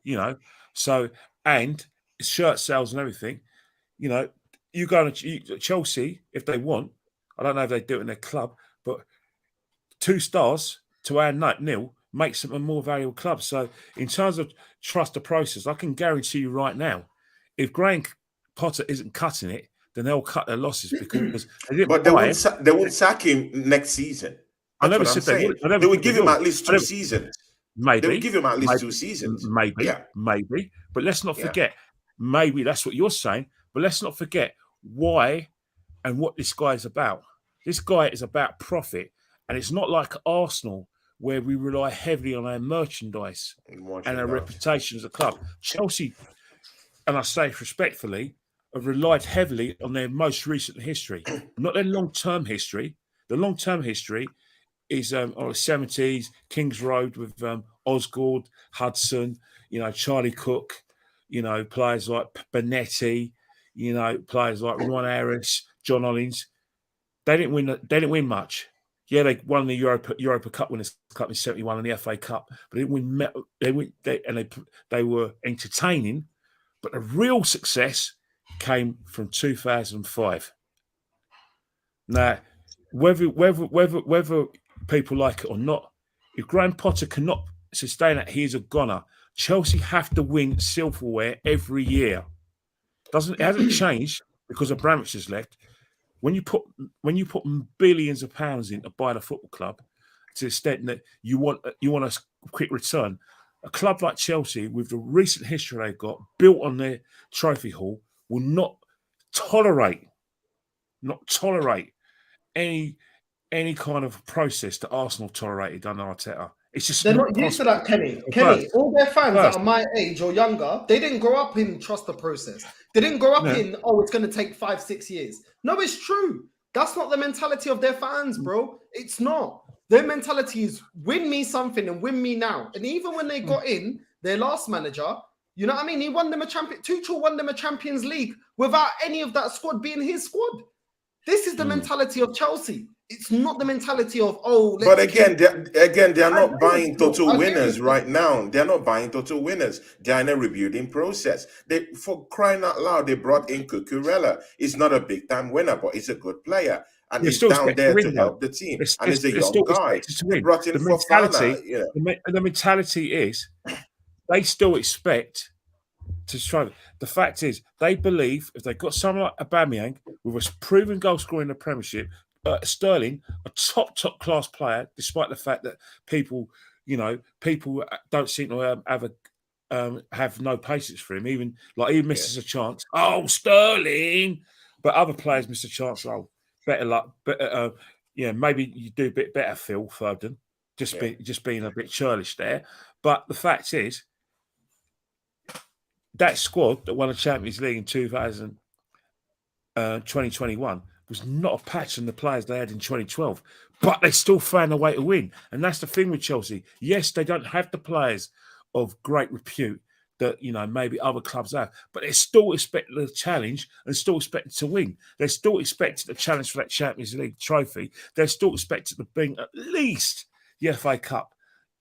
So, and shirt sales and everything. You go to Chelsea if they want. I don't know if they do it in their club, but 2 stars to our nil makes them a more valuable club. So, in terms of trust the process, I can guarantee you right now, if Graham Potter isn't cutting it, then they'll cut their losses because they didn't But they won't sack him next season. That's what I'm saying. They would give him at least 2 seasons. Maybe. They would give him at least 2 seasons. Maybe. But let's not forget, maybe that's what you're saying, but let's not forget why and what this guy is about. This guy is about profit. And it's not like Arsenal, where we rely heavily on our merchandise and our reputation as a club. Chelsea, and I say it respectfully, have relied heavily on their most recent history, not their long-term history. The long-term history is the 70s, Kings Road with Osgood, Hudson, Charlie Cook, players like Bonetti, players like Ron Harris, John Hollins. They didn't win much. Yeah, they won the Europa Cup Winners' Cup in '71 and the FA Cup, but they didn't win. They were entertaining, but the real success came from 2005. Now, whether people like it or not, if Graham Potter cannot sustain that, he is a goner. Chelsea have to win silverware every year. It hasn't changed because Abramovich has left. When you put billions of pounds in to buy the football club, to the extent that you want a quick return, a club like Chelsea, with the recent history they've got built on their trophy hall, will not tolerate any kind of process that Arsenal tolerated under Arteta. It's just they're not used to that, Kenny. All their fans that are my age or younger, they didn't grow up in trust the process. They didn't grow up in, it's going to take 5-6 years. No, it's true. That's not the mentality of their fans, bro. It's not. Their mentality is win me something and win me now. And even when they got in, their last manager, you know what I mean? He won them a Tuchel won them a Champions League without any of that squad being his squad. This is the mentality of Chelsea. It's not the mentality of But again, they're not buying total winners right now. They're not buying total winners. They're in a rebuilding process. For crying out loud, they brought in Cucurella. He's not a big time winner, but he's a good player, and he's down there to help the team. And he's a young guy. They brought in the mentality is they still expect to struggle. The fact is, they believe if they've got someone like Aubameyang with a proven goal scorer in the Premiership, Sterling, a top class player, despite the fact that people don't seem to have no patience for him. Even misses a chance. Oh, Sterling! But other players miss a chance. Oh, better luck. But maybe you do a bit better, Phil Foden. Just being a bit churlish there. But the fact is, that squad that won the Champions League in 2021 was not a patch on the players they had in 2012, but they still found a way to win. And that's the thing with Chelsea. Yes, they don't have the players of great repute that, maybe other clubs have, but they still expect the challenge and still expected to win. They're still expected to challenge for that Champions League trophy. They're still expected to bring at least the FA Cup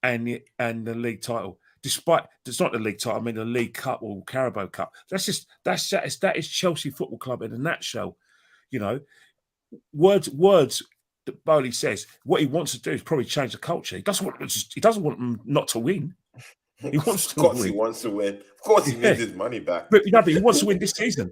and the league title. Despite it's not the league title, I mean the League Cup or Carabao Cup. That is Chelsea Football Club in a nutshell. Words that Bowley says. What he wants to do is probably change the culture. He doesn't want them not to win. He wants to win. He wants to win. Of course, he needs his money back. But he wants to win this season.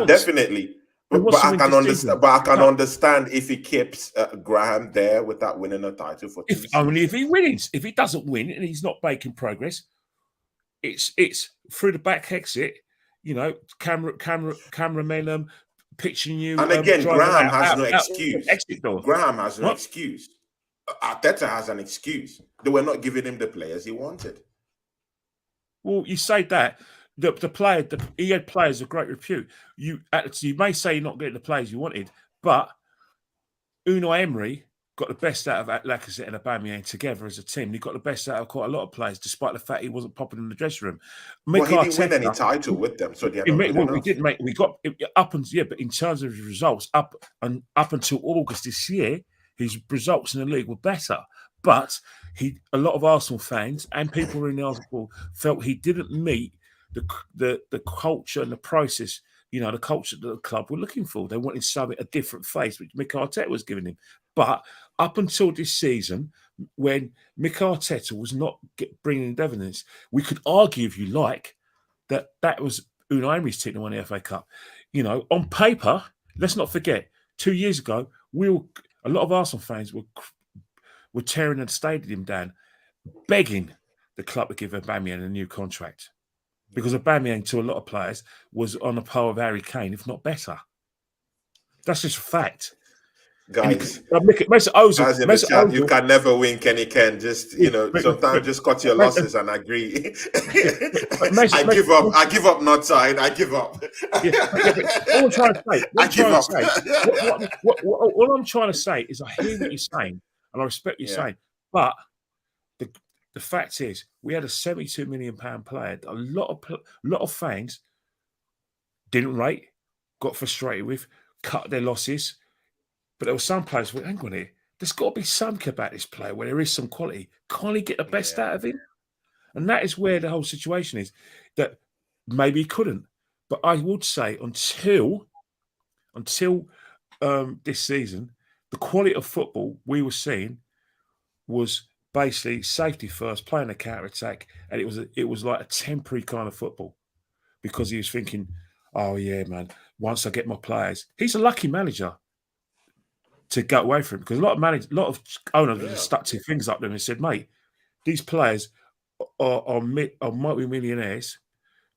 Definitely. But I can understand. But I can understand if he keeps Graham there without winning a title for 2 seasons. Only if he wins. If he doesn't win and he's not making progress, it's through the back exit. Cameramen pitching you. And again, Graham has no excuse. Graham has no excuse. Arteta has an excuse. They were not giving him the players he wanted. Well, you say that. He had players of great repute. You may say you're not getting the players you wanted, but Unai Emery got the best out of Lacazette and Aubameyang together as a team. He got the best out of quite a lot of players, despite the fact he wasn't popping in the dressing room. Well, he didn't win any title with them, so they're not good enough. We didn't make. We got up and but in terms of his results, up until August this year, his results in the league were better. But a lot of Arsenal fans and people in the Arsenal felt he didn't meet the culture and the process. You know, the culture that the club were looking for. They wanted something, a different face, which Mikel Arteta was giving him. But up until this season, when Mikel Arteta was not bringing evidence, we could argue, if you like, that was Unai Emery's team that won the FA Cup. You know, on paper, let's not forget, 2 years ago, a lot of Arsenal fans were tearing the stadium down, begging the club to give Aubameyang a new contract. Because Aubameyang, to a lot of players, was on a par with Harry Kane, if not better. That's just a fact. Guys, you can never win, Kenny Ken. Just, sometimes just cut your losses and agree. I give up, not side. I give up. All I'm trying to say, all I'm trying to say is I hear what you're saying and I respect what you're saying. But the fact is, we had a £72 million player. A lot of fans didn't rate, got frustrated with, cut their losses. But there were some players who went, hang on here, there's got to be something about this player where there is some quality. Can't he get the best out of him? And that is where the whole situation is, that maybe he couldn't. But I would say until this season, the quality of football we were seeing was basically safety first, playing a counter-attack, and it was like a temporary kind of football because he was thinking, oh yeah, man, once I get my players. He's a lucky manager to go away from him, because a lot of owners just stuck two fingers up them and said, mate, these players are multi-millionaires.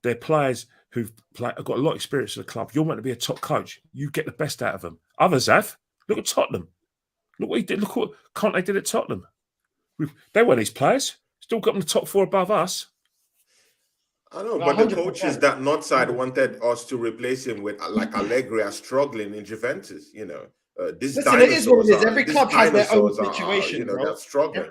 They're players have got a lot of experience at the club. You're meant to be a top coach. You get the best out of them. Others have. Look at Tottenham. Look what he did. Look what Conte did at Tottenham. They weren't these players. Still got them the top four above us. I know, but 100%. The coaches that not side wanted us to replace him with like Allegri are struggling in Juventus. You know, listen, it is what it is. Every club has their own situation. They're struggling.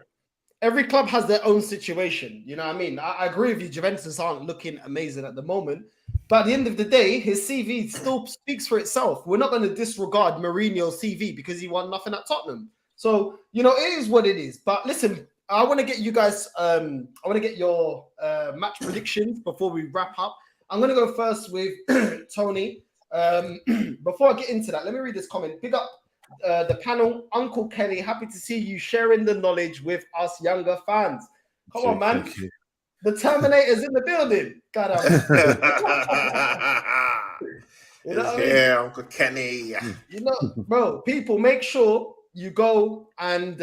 Every club has their own situation. You know what I mean? I agree with you. Juventus aren't looking amazing at the moment. But at the end of the day, his CV still speaks for itself. We're not going to disregard Mourinho's CV because he won nothing at Tottenham. So, it is what it is. But listen, I want to get you guys, I want to get your match predictions before we wrap up. I'm going to go first with Tony. Before I get into that, let me read this comment. Big up the panel. Uncle Kenny, happy to see you sharing the knowledge with us younger fans. Come on, man. The Terminator's in the building. Yeah, Uncle Kenny. Bro, people, make sure you go and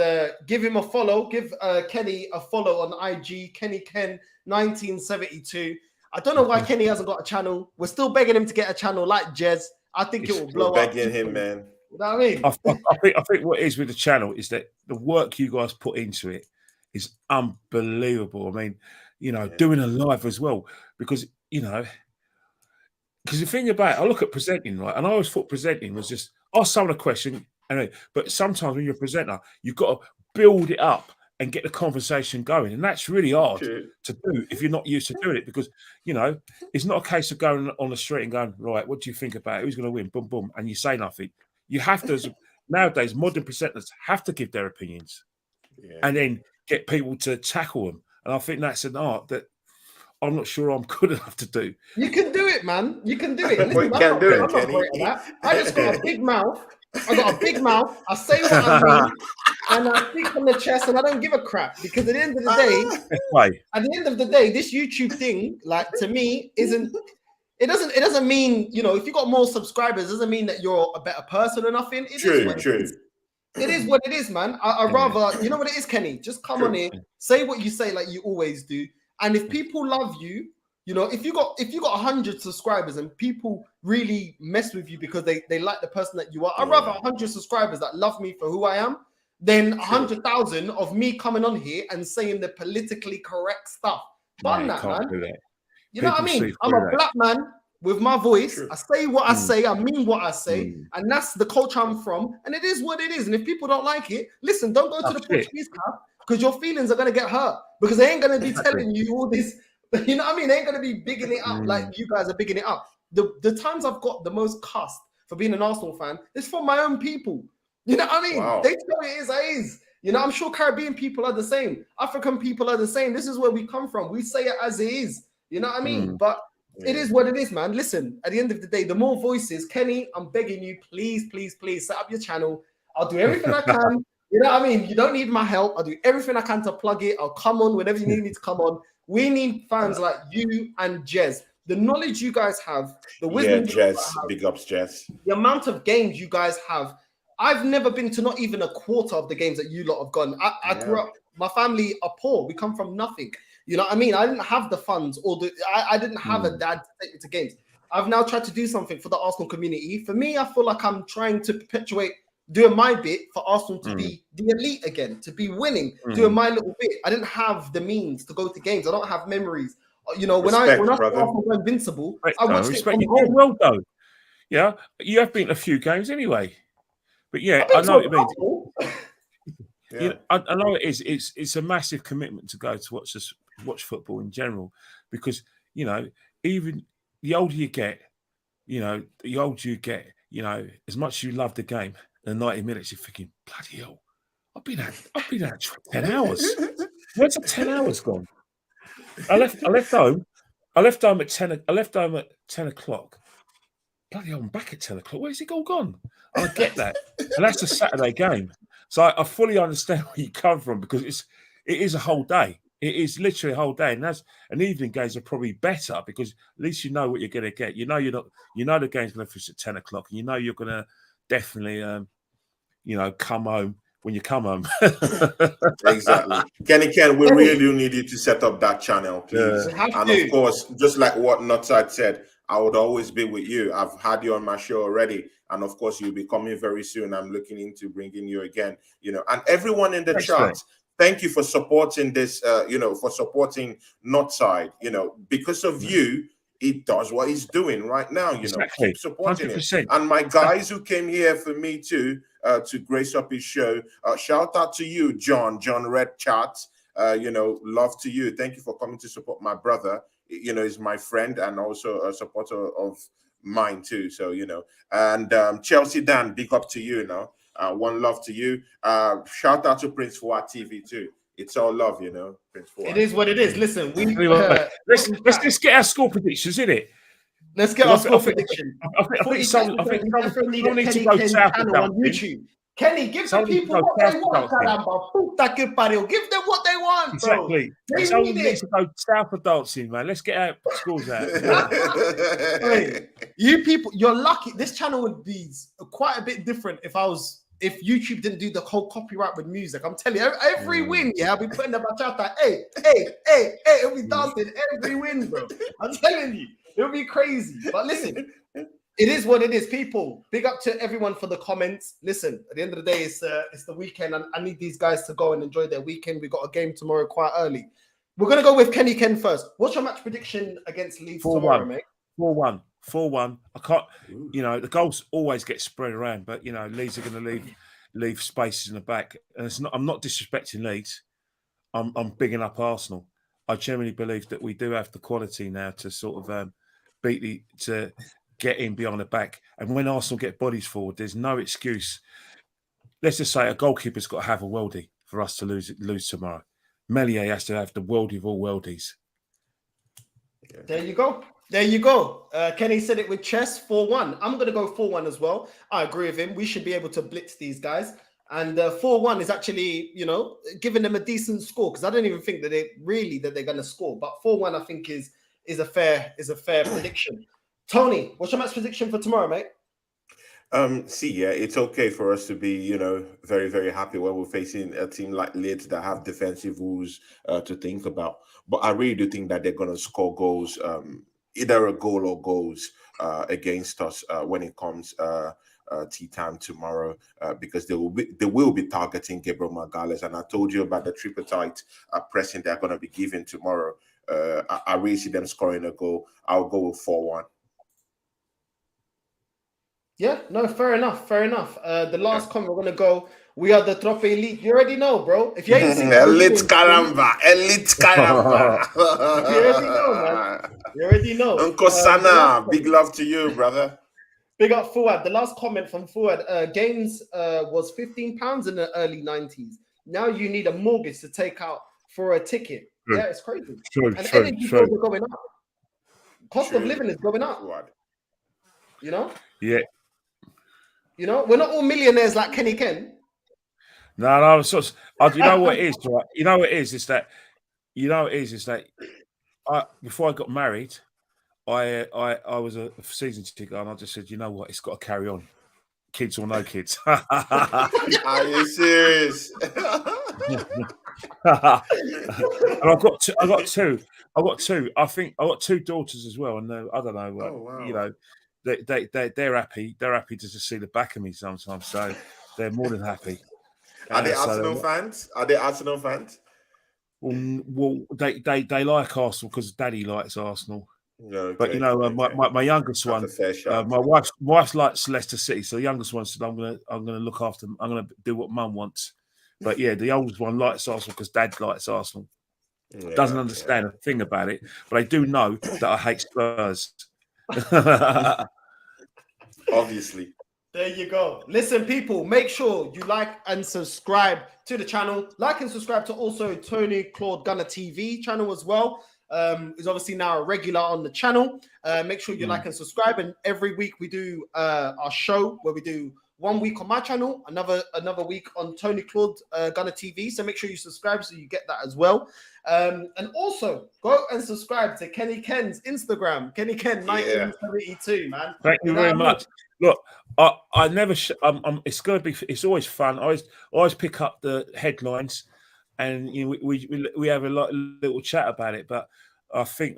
give him a follow. Give Kenny a follow on IG, Kenny Ken 1972. I don't know why Kenny hasn't got a channel. We're still begging him to get a channel like Jez. I think it will blow up. Begging him, man. You know what I mean? I think what it is with the channel is that the work you guys put into it is unbelievable. I mean, doing a live as well, because the thing about it, I look at presenting, right, and I always thought presenting was just ask someone a question. Anyway, but sometimes when you're a presenter, you've got to build it up and get the conversation going. And that's really hard to do if you're not used to doing it, because, it's not a case of going on the street and going, right, what do you think about it? Who's going to win? Boom, boom. And you say nothing. You have to, nowadays, modern presenters have to give their opinions and then get people to tackle them. And I think that's an art that I'm not sure I'm good enough to do. You can do it, man. You can do it. Listen, you can do it, Kenny. I just got a big mouth. I got a big mouth. I say what I mean, and I speak from the chest, and I don't give a crap, because at the end of the day, this YouTube thing, like, to me, it doesn't mean, if you got more subscribers, doesn't mean that you're a better person or nothing. True. It is what it is, man. I rather, you know what it is, Kenny? Just come on here, say what you say like you always do, and if people love you, if you got 100 subscribers and people really mess with you because they like the person that you are, I'd rather 100 subscribers that love me for who I am than 100,000 of me coming on here and saying the politically correct stuff. Done that, man. You know what I mean? I'm a black man with my voice. True. I say what I say. I mean what I say. And that's the culture I'm from. And it is what it is. And if people don't like it, listen, don't go to the Portuguese club because your feelings are going to get hurt because they ain't going to be telling you all this. You know what I mean? They ain't going to be bigging it up like you guys are bigging it up. The times I've got the most cussed for being an Arsenal fan is from my own people. You know what I mean? Wow. They tell me it is, it is. You know, I'm sure Caribbean people are the same. African people are the same. This is where we come from. We say it as it is. You know what I mean? But it is what it is, man. Listen, at the end of the day, the more voices, Kenny, I'm begging you, please, please, please set up your channel. I'll do everything I can. You know what I mean? You don't need my help. I'll do everything I can to plug it. I'll come on whenever you need me to come on. We need fans like you and Jez. The knowledge you guys have, the wisdom you guys Jez, have, big ups, Jez. the amount of games you guys have. I've never been to not even a quarter of the games that you lot have gone. I grew up, my family are poor. We come from nothing. You know what I mean? I didn't have the funds or I didn't have a dad to take me to games. I've now tried to do something for the Arsenal community. For me, I feel like I'm trying to perpetuate doing my bit for Arsenal to be the elite again, to be winning, doing my little bit. I didn't have the means to go to games. I don't have memories. You know, when I saw Arsenal go invincible, I watched it from home. Well done. Yeah, you have been to a few games anyway. But yeah, I know what you mean. Yeah. You know, I know it is. It's a massive commitment to go to watch football in general, because you know, even the older you get, as much as you love the game, the 90 minutes, you're thinking, bloody hell, I've been out 10 hours. Where's the 10 hours gone? I left home. I left home at 10. I left home at 10 o'clock. Bloody hell, I'm back at 10 o'clock. Where's it all gone? And I get that. And that's a Saturday game. So I fully understand where you come from, because it is a whole day. It is literally a whole day. And evening games are probably better because at least you know what you're going to get. You know the game's going to finish at 10 o'clock, and you know you're going to definitely come home when you come home. Exactly. Ken, we really need you to set up that channel, please. And of course, just like what Nutside said, I would always be with you. I've had you on my show already. And of course, you'll be coming very soon. I'm looking into bringing you again, and everyone in the chat. Thank you for supporting this, for supporting Nutside, because of you, it does what he's doing right now, keep supporting 100%. it. And my guys who came here for me too, to grace up his show, shout out to you, John Red Chat, love to you. Thank you for coming to support my brother. He's my friend and also a supporter of mine too. So, and Chelsea Dan, big up to you, one love to you. Shout out to Prince Fuad TV too. It's all love, Prince Fuad. It is what it is. Listen, let's get our score predictions, isn't it? Let's get our score prediction. I think someone needs to go south on YouTube. Kenny, give the people what they want, caramba. Give them what they want, bro. Exactly. Someone needs to go south of dancing, man. Let's get our scores out. Hey, you people, you're lucky. This channel would be quite a bit different if YouTube didn't do the whole copyright with music. I'm telling you, every win, I'll be putting the bachata. Hey, it'll be dancing every win, bro. I'm telling you, it'll be crazy. But listen, it is what it is, people. Big up to everyone for the comments. Listen, at the end of the day, it's the weekend, and I need these guys to go and enjoy their weekend. We got a game tomorrow quite early. We're gonna go with Kenny Ken first. What's your match prediction against Leeds tomorrow, mate? 4-1. 4-1. I can't. The goals always get spread around, but Leeds are going to leave spaces in the back, and it's not. I'm not disrespecting Leeds. I'm bigging up Arsenal. I genuinely believe that we do have the quality now to sort of to get in behind the back. And when Arsenal get bodies forward, there's no excuse. Let's just say a goalkeeper's got to have a worldie for us to lose tomorrow. Melier has to have the worldie of all worldies. There you go. Kenny said it with chess, 4-1. I'm going to go 4-1 as well. I agree with him. We should be able to blitz these guys. And 4-1 is actually, giving them a decent score, because I don't even think that they're going to score. But 4-1, I think, is a fair prediction. Tony, what's your match prediction for tomorrow, mate? It's okay for us to be, very, very happy when we're facing a team like Leeds that have defensive rules to think about. But I really do think that they're going to score goals, either a goal or goals against us when it comes tea time tomorrow, because they will be targeting Gabriel Magalhaes. And I told you about the tripartite pressing they're going to be giving tomorrow. I really see them scoring a goal. I'll go with 4-1. Yeah, no, fair enough, fair enough. The last comment we're gonna go. We are the Trope Elite. You already know, bro. If you ain't seen what we're Elite doing, caramba, elite caramba. you already know, man. You already know. Uncle The last Sana, big comment, love to you, brother. big up Fuad. The last comment from Fuad. Games was £15 in the early 90s. Now you need a mortgage to take out for a ticket. True. Yeah, it's crazy. True, And true, energy true. bills are going up. Cost of living is going up. You know? Yeah. You know, we're not all millionaires like Kenny Ken. No. So, you know what it is, right? You know what it is? It's that. You know what it is? It's that. Before I got married, I was a season ticket, and I just said, you know what? It's got to carry on, kids or no kids. Are you serious? And I've got two. I think I got two daughters as well, and I don't know. Wow. You know, they're happy. They're happy to just see the back of me sometimes, so they're more than happy. Are they Arsenal fans? Are they Arsenal fans? Well, they like Arsenal because Daddy likes Arsenal. Okay, but you know, my youngest one, my wife likes Leicester City, so the youngest one said, "I'm gonna look after them. I'm gonna do what Mum wants." But yeah, the oldest one likes Arsenal because Dad likes Arsenal. Doesn't understand a thing about it, but I do know that I hate Spurs. Obviously. There you go. Listen, people, make sure you like and subscribe to the channel. Like and subscribe to also Tony Claude Gunner TV channel as well. Is obviously now a regular on the channel. Make sure you like and subscribe. And every week we do our show where we do 1 week on my channel, another week on Tony Claude Gunner TV. So make sure you subscribe so you get that as well. And also go and subscribe to Kenny Ken's Instagram, Kenny Ken 1972, man. Thank you very much. Look, I never. It's gonna be. It's always fun. I always pick up the headlines, and you know we have a little chat about it. But I think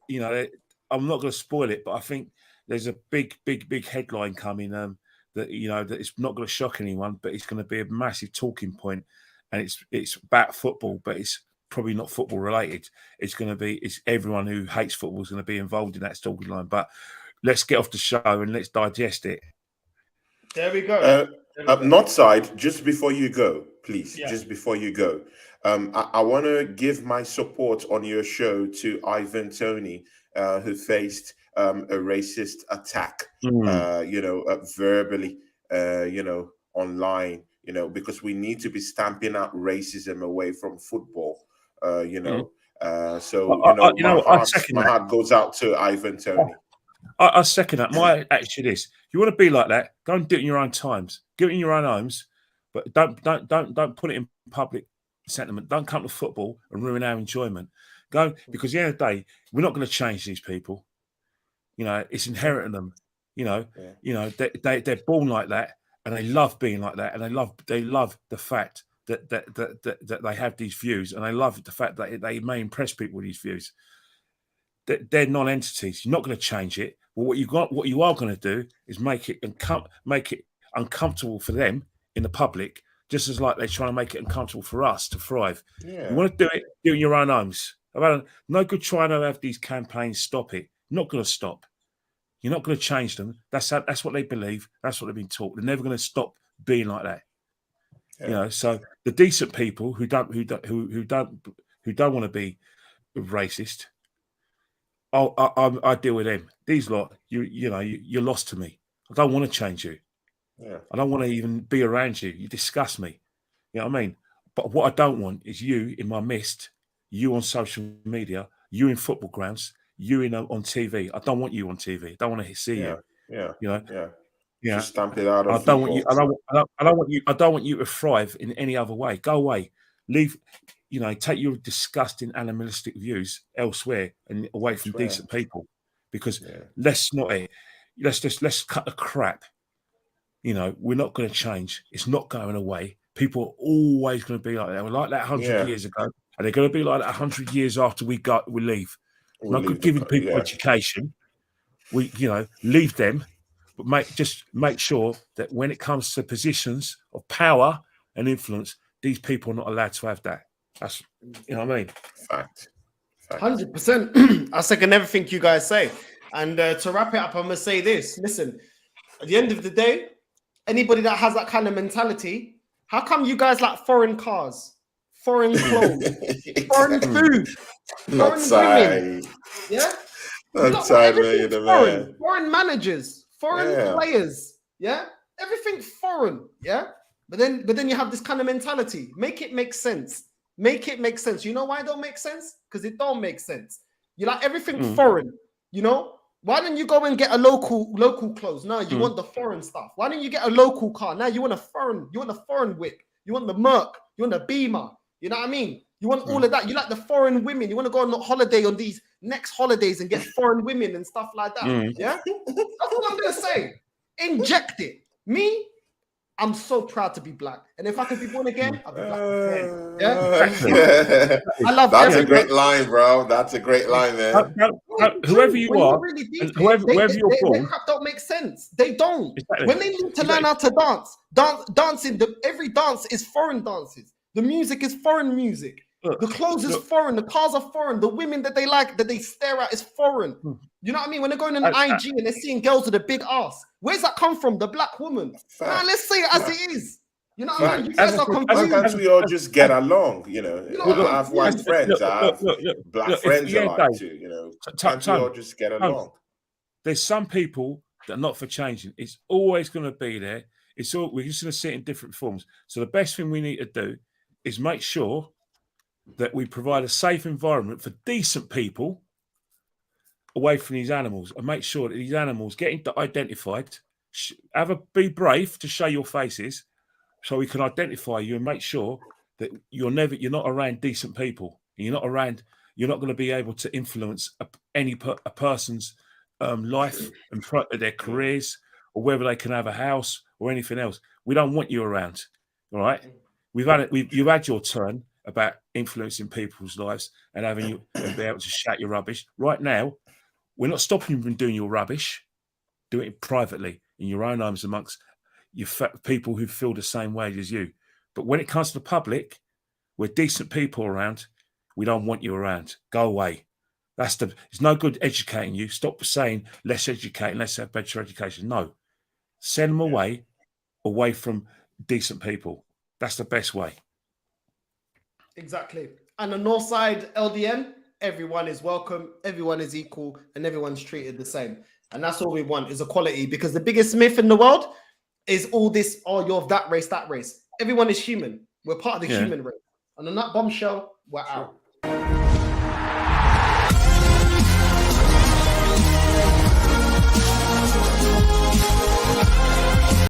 you know, I'm not going to spoil it, but I think there's a big headline coming. That you know that it's not going to shock anyone, but it's going to be a massive talking point, and it's about football, but it's probably not football related. It's everyone who hates football is going to be involved in that storyline. But let's get off the show and let's digest it. There we go. Not side, just before you go, please, just before you go, I want to give my support on your show to Ivan Toney, who faced a racist attack, you know, verbally, you know, online, you know, because we need to be stamping out racism away from football, you know. So, you know, my heart goes out to Ivan Toney. I second that. My attitude is: you want to be like that, go and do it in your own times, do it in your own homes, but don't put it in public sentiment. Don't come to football and ruin our enjoyment. Go, because at the end of the day, we're not going to change these people. You know, it's inherent in them. You know, they're born like that, and they love being like that, and they love the fact that they have these views, and they love the fact that they may impress people with these views. They're non-entities. You're not going to change it. Well, what you are going to do is make it uncomfortable for them in the public, just as like they're trying to make it uncomfortable for us to thrive. You want to do it in your own homes. No good trying to have these campaigns stop it. Not going to stop. You're not going to change them. That's what they believe. That's what they've been taught. They're never going to stop being like that. You know. So the decent people who don't want to be racist, I deal with them. These lot, you're lost to me. I don't want to change you. I don't want to even be around you. You disgust me. You know what I mean? But what I don't want is you in my midst, you on social media, you in football grounds, you on TV. I don't want you on TV. I don't want to see you. You know? Just stamp it out. I don't want you. I don't want you to thrive in any other way. Go away. Leave. You know, take your disgusting animalistic views elsewhere and away from decent people, because let's cut the crap. You know, we're not going to change. It's not going away. People are always going to be like that. We're like that 100 years ago, and they're going to be like that 100 years after we leave. Not giving people education. We, leave them, but make sure that when it comes to positions of power and influence, these people are not allowed to have that. That's, you know what I mean? Fact. 100%. I second everything you guys say. And to wrap it up, I'm going to say this. Listen, At the end of the day, anybody that has that kind of mentality, how come you guys like foreign cars, foreign clothes, foreign food, Not foreign women? side. Yeah, you Not lot want side, man. You're everything the foreign, man. foreign managers, foreign Yeah. players. Yeah, everything foreign. Yeah, but then you have this kind of mentality. Make it make sense. Make it make sense. You know why it don't make sense? Because it don't make sense. You like everything foreign. You know, why don't you go and get a local clothes? No, you want the foreign stuff. Why don't you get a local car? Now you want a foreign whip. You want the Merc. You want the Beamer. You know what I mean? You want all of that. You like the foreign women. You want to go on a holiday on these next holidays and get foreign women and stuff like that. Yeah, that's what I'm gonna say. Inject it. Me, I'm so proud to be black, and if I could be born again, I'll be black again. Yeah, I love. That's a everyone. great line, bro. That's a great line, man. Whoever you When are, really deep and it, wherever you're their born, crap don't make sense. They don't. Exactly. When they need to learn how to dancing, every dance is foreign dances. The music is foreign music. The clothes is foreign. The cars are foreign. The women that they like, that they stare at, is foreign. You know what I mean? When they're going on IG and they're seeing girls with a big ass, where's that come from? The black woman. Nah, let's say it as it is. You know what I mean? You guys are confused. Why can't we all just get along? You know, I have white friends. I have black friends alike too. You know, can't we all just get along? There's some people that are not for changing. It's always going to be there. It's all, we're just going to see it in different forms. So the best thing we need to do is make sure that we provide a safe environment for decent people away from these animals, and make sure that these animals get identified. Be brave to show your faces, so we can identify you and make sure that you're not around decent people. You're not going to be able to influence a person's life and their careers, or whether they can have a house or anything else. We don't want you around. All right, you've had your turn about influencing people's lives and having you and be able to shout your rubbish. Right now, we're not stopping you from doing your rubbish. Do it privately in your own homes amongst your people who feel the same way as you. But when it comes to the public, we're decent people around. We don't want you around. Go away. It's no good educating you. Stop saying let's educate and let's have better education. No, send them away from decent people. That's the best way. Exactly. And the north side LDN, everyone is welcome, everyone is equal, and everyone's treated the same. And that's all we want, is equality. Because the biggest myth in the world is all this, oh, you're of that race, that race. Everyone is human. We're part of the human race. And on that bombshell, we're out.